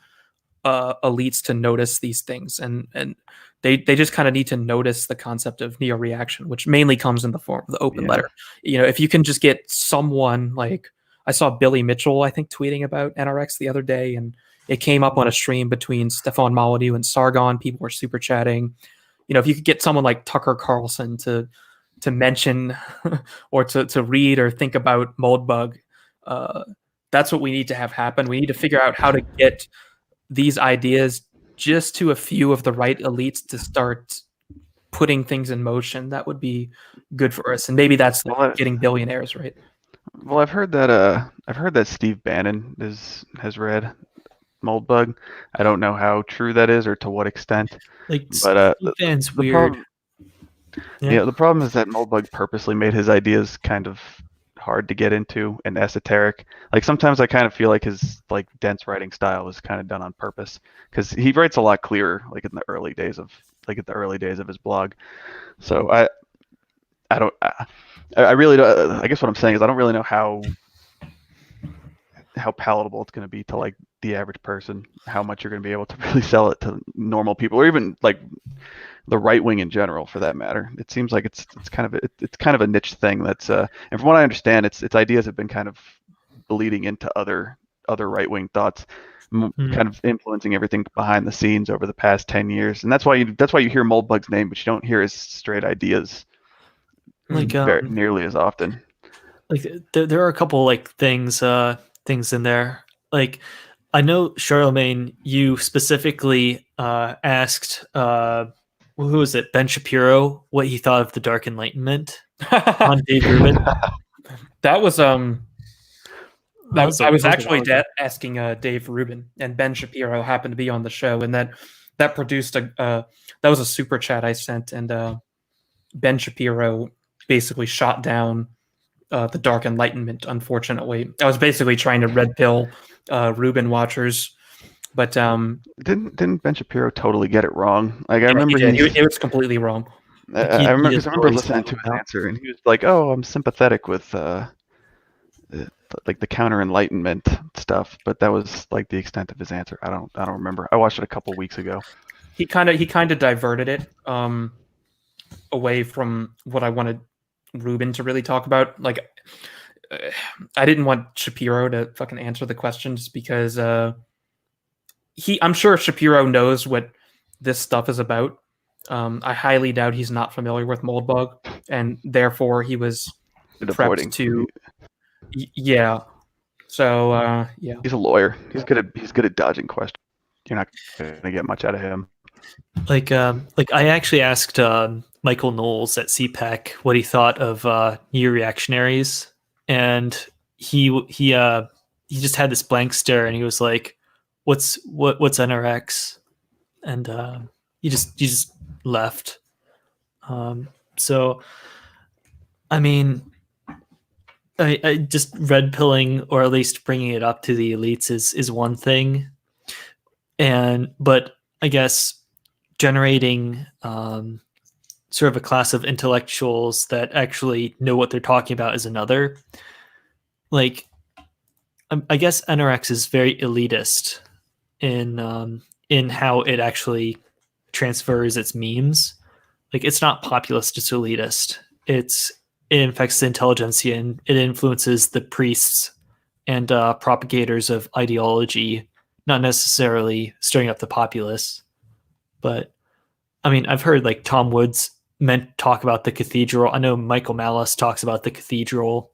elites to notice these things, and they just kind of need to notice the concept of Neoreaction, which mainly comes in the form of the open letter. If you can just get someone, like I saw Billy Mitchell, I think, tweeting about NRX the other day, and it came up on a stream between Stefan Molyneux and Sargon. People were super chatting. If you could get someone like Tucker Carlson to mention or to read or think about Moldbug, that's what we need to have happen. We need to figure out how to get these ideas just to a few of the right elites to start putting things in motion. That would be good for us, and maybe that's getting billionaires, right? Well, I've heard that Steve Bannon has read Moldbug. I don't know how true that is or to what extent. Like, but Steve Bannon's weird. The problem is that Moldbug purposely made his ideas kind of hard to get into and esoteric. Like, sometimes I kind of feel like his like dense writing style was kind of done on purpose, because he writes a lot clearer like in the early days of his blog. So I really don't, I guess what I'm saying is I don't really know how palatable it's going to be to like the average person, how much you're going to be able to really sell it to normal people, or even like the right wing in general, for that matter. It seems like it's kind of a niche thing that's and from what I understand, its ideas have been kind of bleeding into other right wing thoughts, kind of influencing everything behind the scenes over the past 10 years. And that's why you hear Moldbug's name, but you don't hear his straight ideas Like nearly as often. Like there are a couple like things in there. Like I know Charlemagne, you specifically asked who was it, Ben Shapiro, what he thought of the Dark Enlightenment on Dave Rubin. That was I was a actually while ago. asking Dave Rubin, and Ben Shapiro happened to be on the show, and that produced that was a super chat I sent, and Ben Shapiro basically shot down the Dark Enlightenment. Unfortunately, I was basically trying to red pill Rubin watchers, but didn't Ben Shapiro totally get it wrong? Like I remember it was completely wrong. I remember listening to his answer, and he was like, "Oh, I'm sympathetic with like the counter Enlightenment stuff," but that was like the extent of his answer. I don't remember. I watched it a couple weeks ago. He kind of diverted it away from what I wanted Rubin to really talk about. Like, I didn't want Shapiro to fucking answer the questions because I'm sure Shapiro knows what this stuff is about. I highly doubt he's not familiar with Moldbug, and therefore he was prepped to. Yeah. So yeah. He's a lawyer. He's good at dodging questions. You're not gonna get much out of him. Like I actually asked Michael Knowles at CPAC what he thought of Neoreactionaries, and he just had this blank stare, and he was like, what's NRX? And he just left. So I mean, I just red pilling, or at least bringing it up to the elites is one thing, but I guess generating sort of a class of intellectuals that actually know what they're talking about is another. Like, I guess NRX is very elitist in how it actually transfers its memes. Like, it's not populist, it's elitist. It infects the intelligentsia, and it influences the priests and propagators of ideology, not necessarily stirring up the populace. But I mean, I've heard like Tom Woods talk about the Cathedral. I know Michael Malice talks about the Cathedral.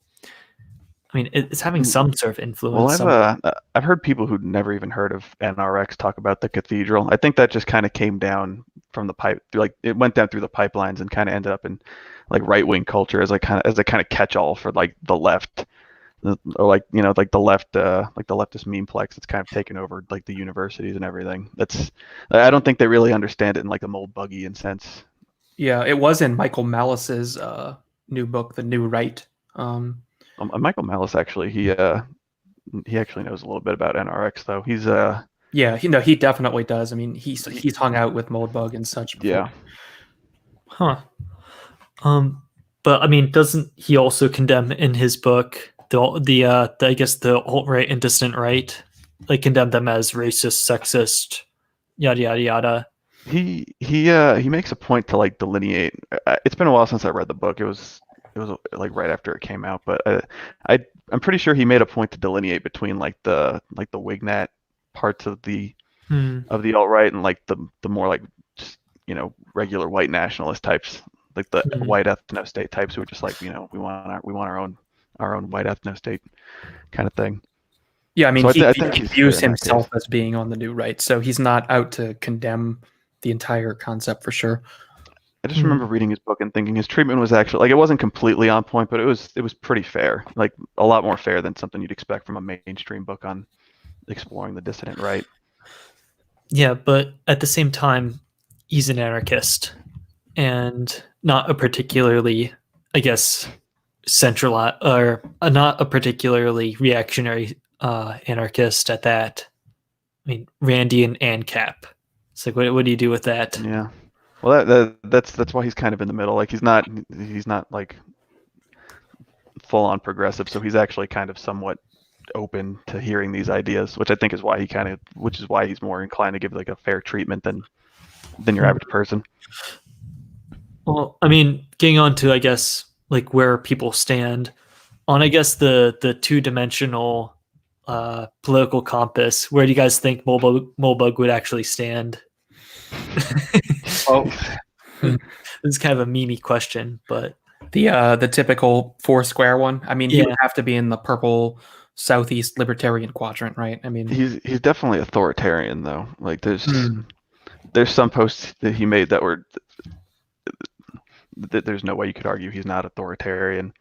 I mean, it's having some sort of influence. Well, I've heard people who'd never even heard of NRX talk about the Cathedral. I think that just kind of came down from the pipe, like it went down through the pipelines and kind of ended up in like right wing culture as a kind of catch all for like the left, or like like the left, like the leftist memeplex. It's kind of taken over like the universities and everything. I don't think they really understand it in like a Moldbugian sense. Yeah, it was in Michael Malice's new book, The New Right. Michael Malice actually, he actually knows a little bit about NRX though. He's yeah, he definitely does. I mean, he's hung out with Moldbug and such before. Yeah. Huh. But I mean, doesn't he also condemn in his book the I guess the alt-right and dissident right, like condemn them as racist, sexist, yada yada yada? He makes a point to like delineate. It's been a while since I read the book. It was like right after it came out, but I'm pretty sure he made a point to delineate between like the Wignat parts of the alt-right and like the more like just, regular white nationalist types, like the white ethno-state types who are just like, we want our own white ethno-state kind of thing. Yeah, I mean, so he views himself as being on the new right, so he's not out to condemn the entire concept for sure. I just remember reading his book and thinking his treatment was actually like, it wasn't completely on point, but it was pretty fair, like a lot more fair than something you'd expect from a mainstream book on exploring the dissident right. Yeah, but at the same time, he's an anarchist and not a particularly, I guess, centralized, or not a particularly reactionary anarchist at that. I mean, Randy and ANCAP. It's like, what do you do with that? Yeah. Well, that's why he's kind of in the middle. Like he's not like full on progressive, so he's actually kind of somewhat open to hearing these ideas, which I think is why he's more inclined to give like a fair treatment than your average person. Well, I mean, getting on to, I guess, like where people stand on, I guess, the two-dimensional political compass. Where do you guys think Moldbug would actually stand? Oh, This is kind of a memey question, but the typical four square one. I mean, he Yeah. would have to be in the purple southeast libertarian quadrant, right? I mean, He's definitely authoritarian though. Like there's Hmm. some posts that he made that were that there's no way you could argue he's not authoritarian,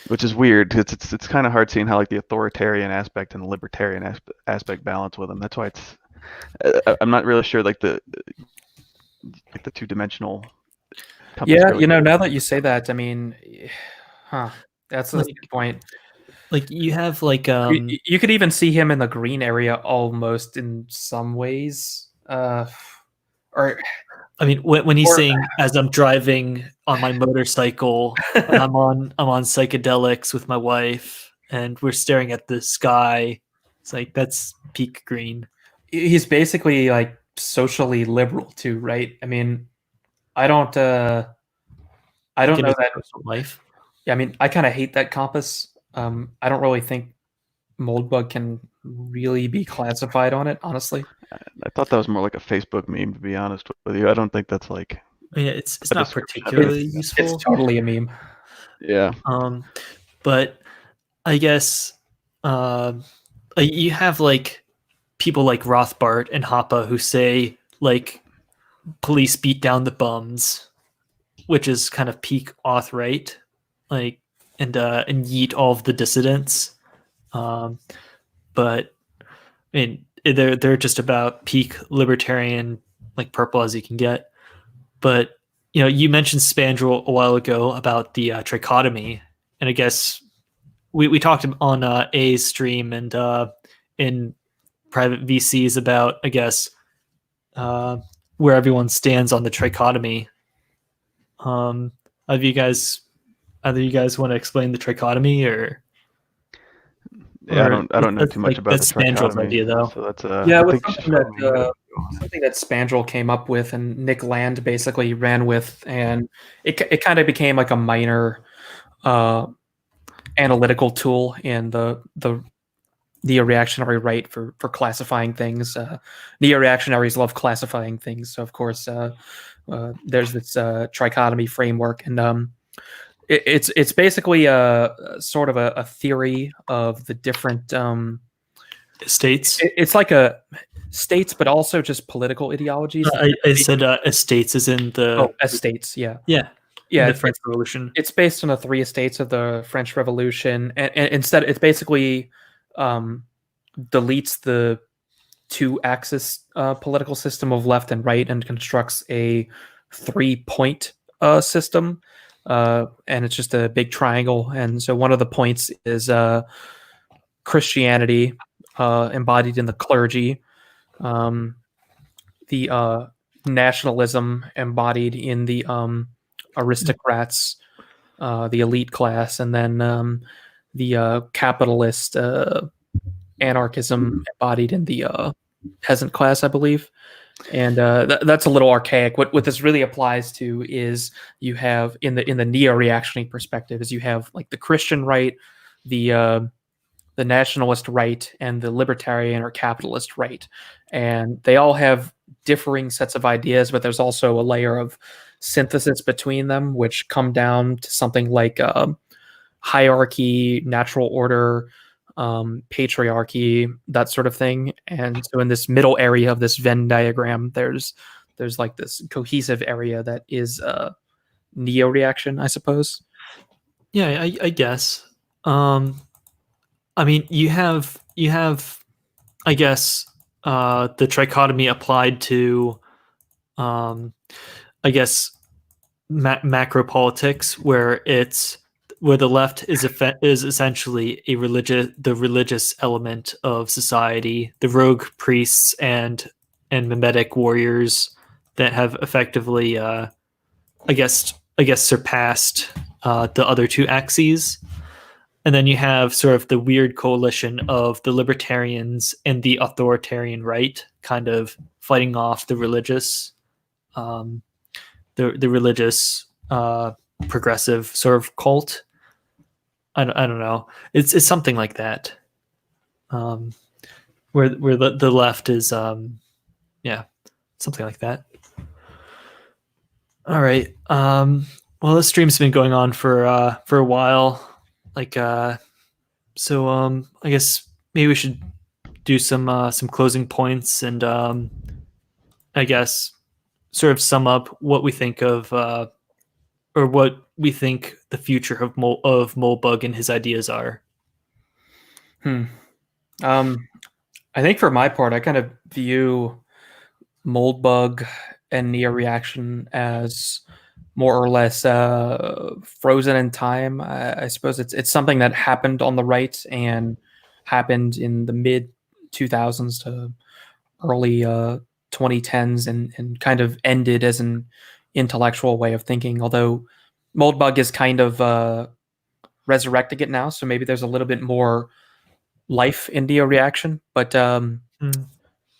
which is weird. It's kind of hard seeing how like the authoritarian aspect and the libertarian aspect balance with him. That's why I'm not really sure like the two-dimensional compass yeah, really now that you say that, I mean, that's a Like- good point. like you have like You could even see him in the green area almost in some ways. Or I mean, when he's Or- saying, as I'm driving on my motorcycle, and I'm on psychedelics with my wife, and we're staring at the sky, it's like that's peak green. he's basically like socially liberal too, right? I mean, I don't know that. Life. Yeah, I mean, I kind of hate that compass. I don't really think Moldbug can really be classified on it, honestly. I thought that was more like a Facebook meme, to be honest with you. I don't think that's like Yeah, it's a not description. particularly useful. It's totally a meme. Yeah. But I guess you have like people like Rothbard and Hoppe who say like police beat down the bums, which is kind of peak auth right, like and yeet all of the dissidents. But I mean they're just about peak libertarian, like purple as you can get. But you mentioned Spandrel a while ago about the trichotomy, and I guess we talked on A's stream and in private VCs about, I guess, where everyone stands on the trichotomy. Either you guys want to explain the trichotomy, or Yeah, I don't know too much about the that's Spandrel's trichotomy. idea, though. So that's Yeah, I it was think you should something that Spandrel came up with and Nick Land basically ran with, and it kind of became like a minor analytical tool in the Neoreactionary right for classifying things. Neoreactionaries love classifying things, so of course there's this trichotomy framework, and it's basically a sort of a theory of the different States. It's like a states, but also just political ideologies. I said estates is in the estates. Yeah, yeah. The French Revolution. It's based on the three estates of the French Revolution, and instead, it basically deletes the two-axis political system of left and right and constructs a three-point system, and it's just a big triangle. And so, one of the points is Christianity, embodied in the clergy, the nationalism embodied in the aristocrats, the elite class, and then the capitalist anarchism embodied in the peasant class, I believe. And that's a little archaic. What this really applies to is you have in the neo-reactionary perspective is you have like the Christian right, the nationalist right, and the libertarian or capitalist right, and they all have differing sets of ideas, but there's also a layer of synthesis between them, which come down to something like hierarchy, natural order, patriarchy, that sort of thing. And so in this middle area of this Venn diagram, there's like this cohesive area that is neo-reaction, I suppose. Yeah, I guess. I mean, you have, I guess, the trichotomy applied to, I guess, macro politics, where the left is essentially the religious element of society, the rogue priests and memetic warriors that have effectively, I guess, surpassed the other two axes. And then you have sort of the weird coalition of the libertarians and the authoritarian right kind of fighting off the religious. the religious progressive sort of cult. I don't know. It's something like that. Where the left is yeah, something like that. All right. Well, this stream's been going on for a while. Like so I guess maybe we should do some closing points and I guess sort of sum up what we think of or what we think the future of Moldbug and his ideas are. I think for my part, I kind of view Moldbug and Neoreaction as more or less frozen in time. I suppose it's something that happened on the right and happened in the mid 2000s to early 2010s and kind of ended as an intellectual way of thinking. Although Moldbug is kind of resurrecting it now, so maybe there's a little bit more life in Neoreaction, but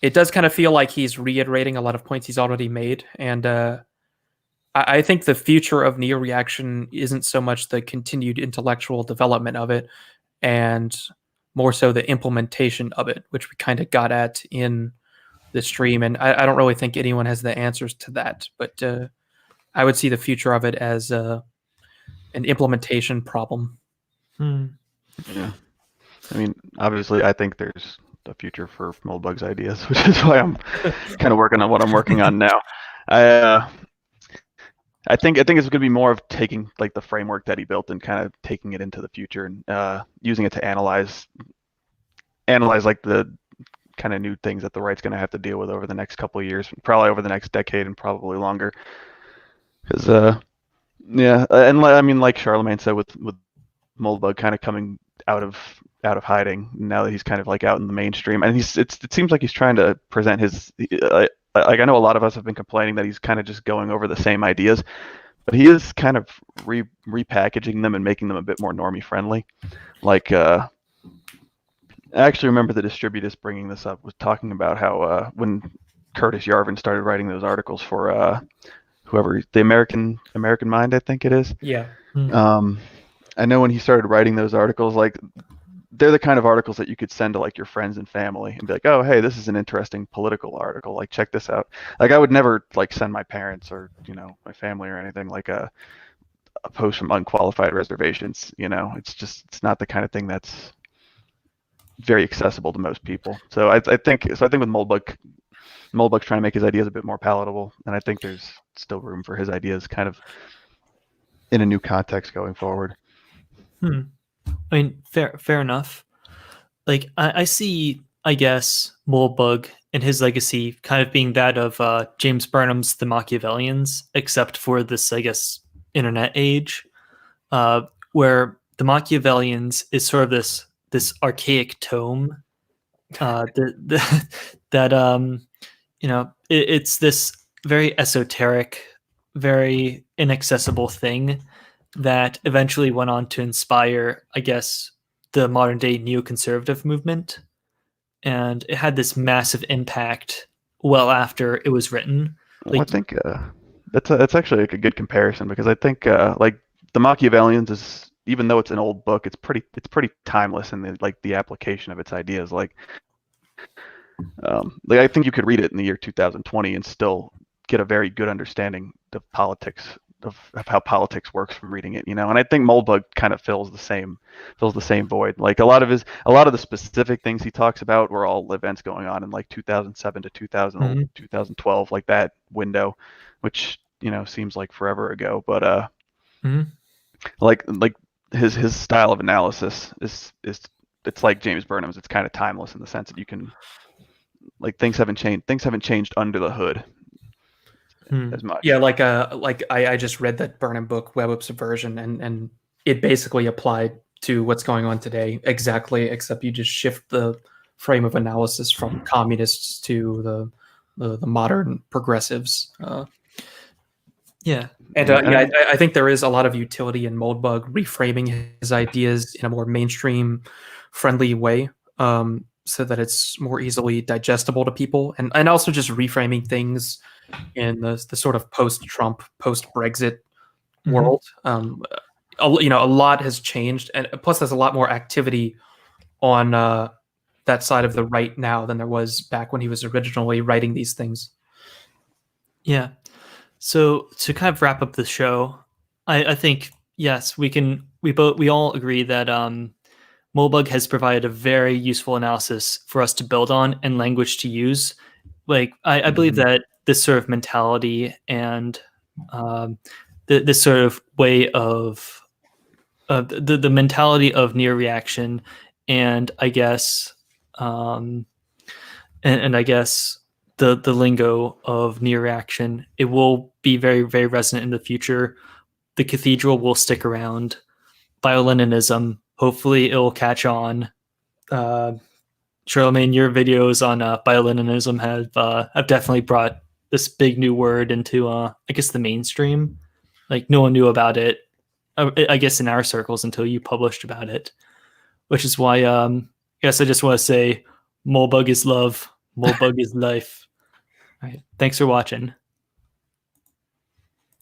it does kind of feel like he's reiterating a lot of points he's already made. And I think the future of Neoreaction isn't so much the continued intellectual development of it, and more so the implementation of it, which we kind of got at in the stream. And I don't really think anyone has the answers to that, but I would see the future of it as an implementation problem. Yeah. I mean, obviously, I think there's a future for Moldbug's ideas, which is why I'm kind of working on what I'm working on now. I think it's going to be more of taking like the framework that he built and kind of taking it into the future and using it to analyze like the kind of new things that the right's going to have to deal with over the next couple of years, probably over the next decade and probably longer. Because yeah, and I mean, like Charlemagne said, with Moldbug kind of coming out of hiding now that he's kind of like out in the mainstream, and it seems like he's trying to present his like I know a lot of us have been complaining that he's kind of just going over the same ideas, but he is kind of repackaging them and making them a bit more normie friendly. Like I actually remember the distributist bringing this up, was talking about how when Curtis Yarvin started writing those articles for whoever, the American Mind, I think it is. Yeah. I know when he started writing those articles, like they're the kind of articles that you could send to like your friends and family and be like, oh, hey, this is an interesting political article. Like, check this out. Like, I would never like send my parents or, my family or anything like a post from Unqualified Reservations. It's not the kind of thing that's very accessible to most people. So I think with Moldbug's trying to make his ideas a bit more palatable, and I think there's still room for his ideas kind of in a new context going forward. I mean, fair enough. Like, I see, I guess, Moldbug and his legacy kind of being that of James Burnham's The Machiavellians, except for this, I guess, internet age, where The Machiavellians is sort of this archaic tome it's this very esoteric, very inaccessible thing that eventually went on to inspire, I guess, the modern day neoconservative movement. And it had this massive impact well after it was written. Well, I think that's actually like a good comparison, because I think like The Machiavellians is, even though it's an old book, it's pretty timeless in the application of its ideas. Like I think you could read it in the year 2020 and still get a very good understanding of politics, of how politics works from reading it, And I think Moldbug kind of fills the same void. Like a lot of the specific things he talks about were all events going on in like 2007 to 2012, like that window, which seems like forever ago. But like his style of analysis is it's like James Burnham's. It's kind of timeless in the sense that you can, like, things haven't changed under the hood as much. Yeah, like I just read that Burnham book, Web of Subversion, and it basically applied to what's going on today exactly, except you just shift the frame of analysis from communists to the modern progressives. Yeah. And I think there is a lot of utility in Moldbug reframing his ideas in a more mainstream friendly way, so that it's more easily digestible to people, and also just reframing things in the sort of post-Trump, post-Brexit Mhm. world. A lot has changed, and plus there's a lot more activity on that side of the right now than there was back when he was originally writing these things. Yeah. So to kind of wrap up the show, I think yes, we all agree that Moldbug has provided a very useful analysis for us to build on and language to use. Like I believe that this sort of mentality and this sort of way of the mentality of Neoreaction, and I guess and I guess the lingo of Neoreaction, it will be very, very resonant in the future. The Cathedral will stick around. Bioleninism, hopefully it will catch on. Charlemagne, your videos on bioleninism have definitely brought this big new word into I guess the mainstream. Like no one knew about it, I guess in our circles until you published about it, which is why I guess I just want to say Moldbug is love, Moldbug is life. All right, thanks for watching.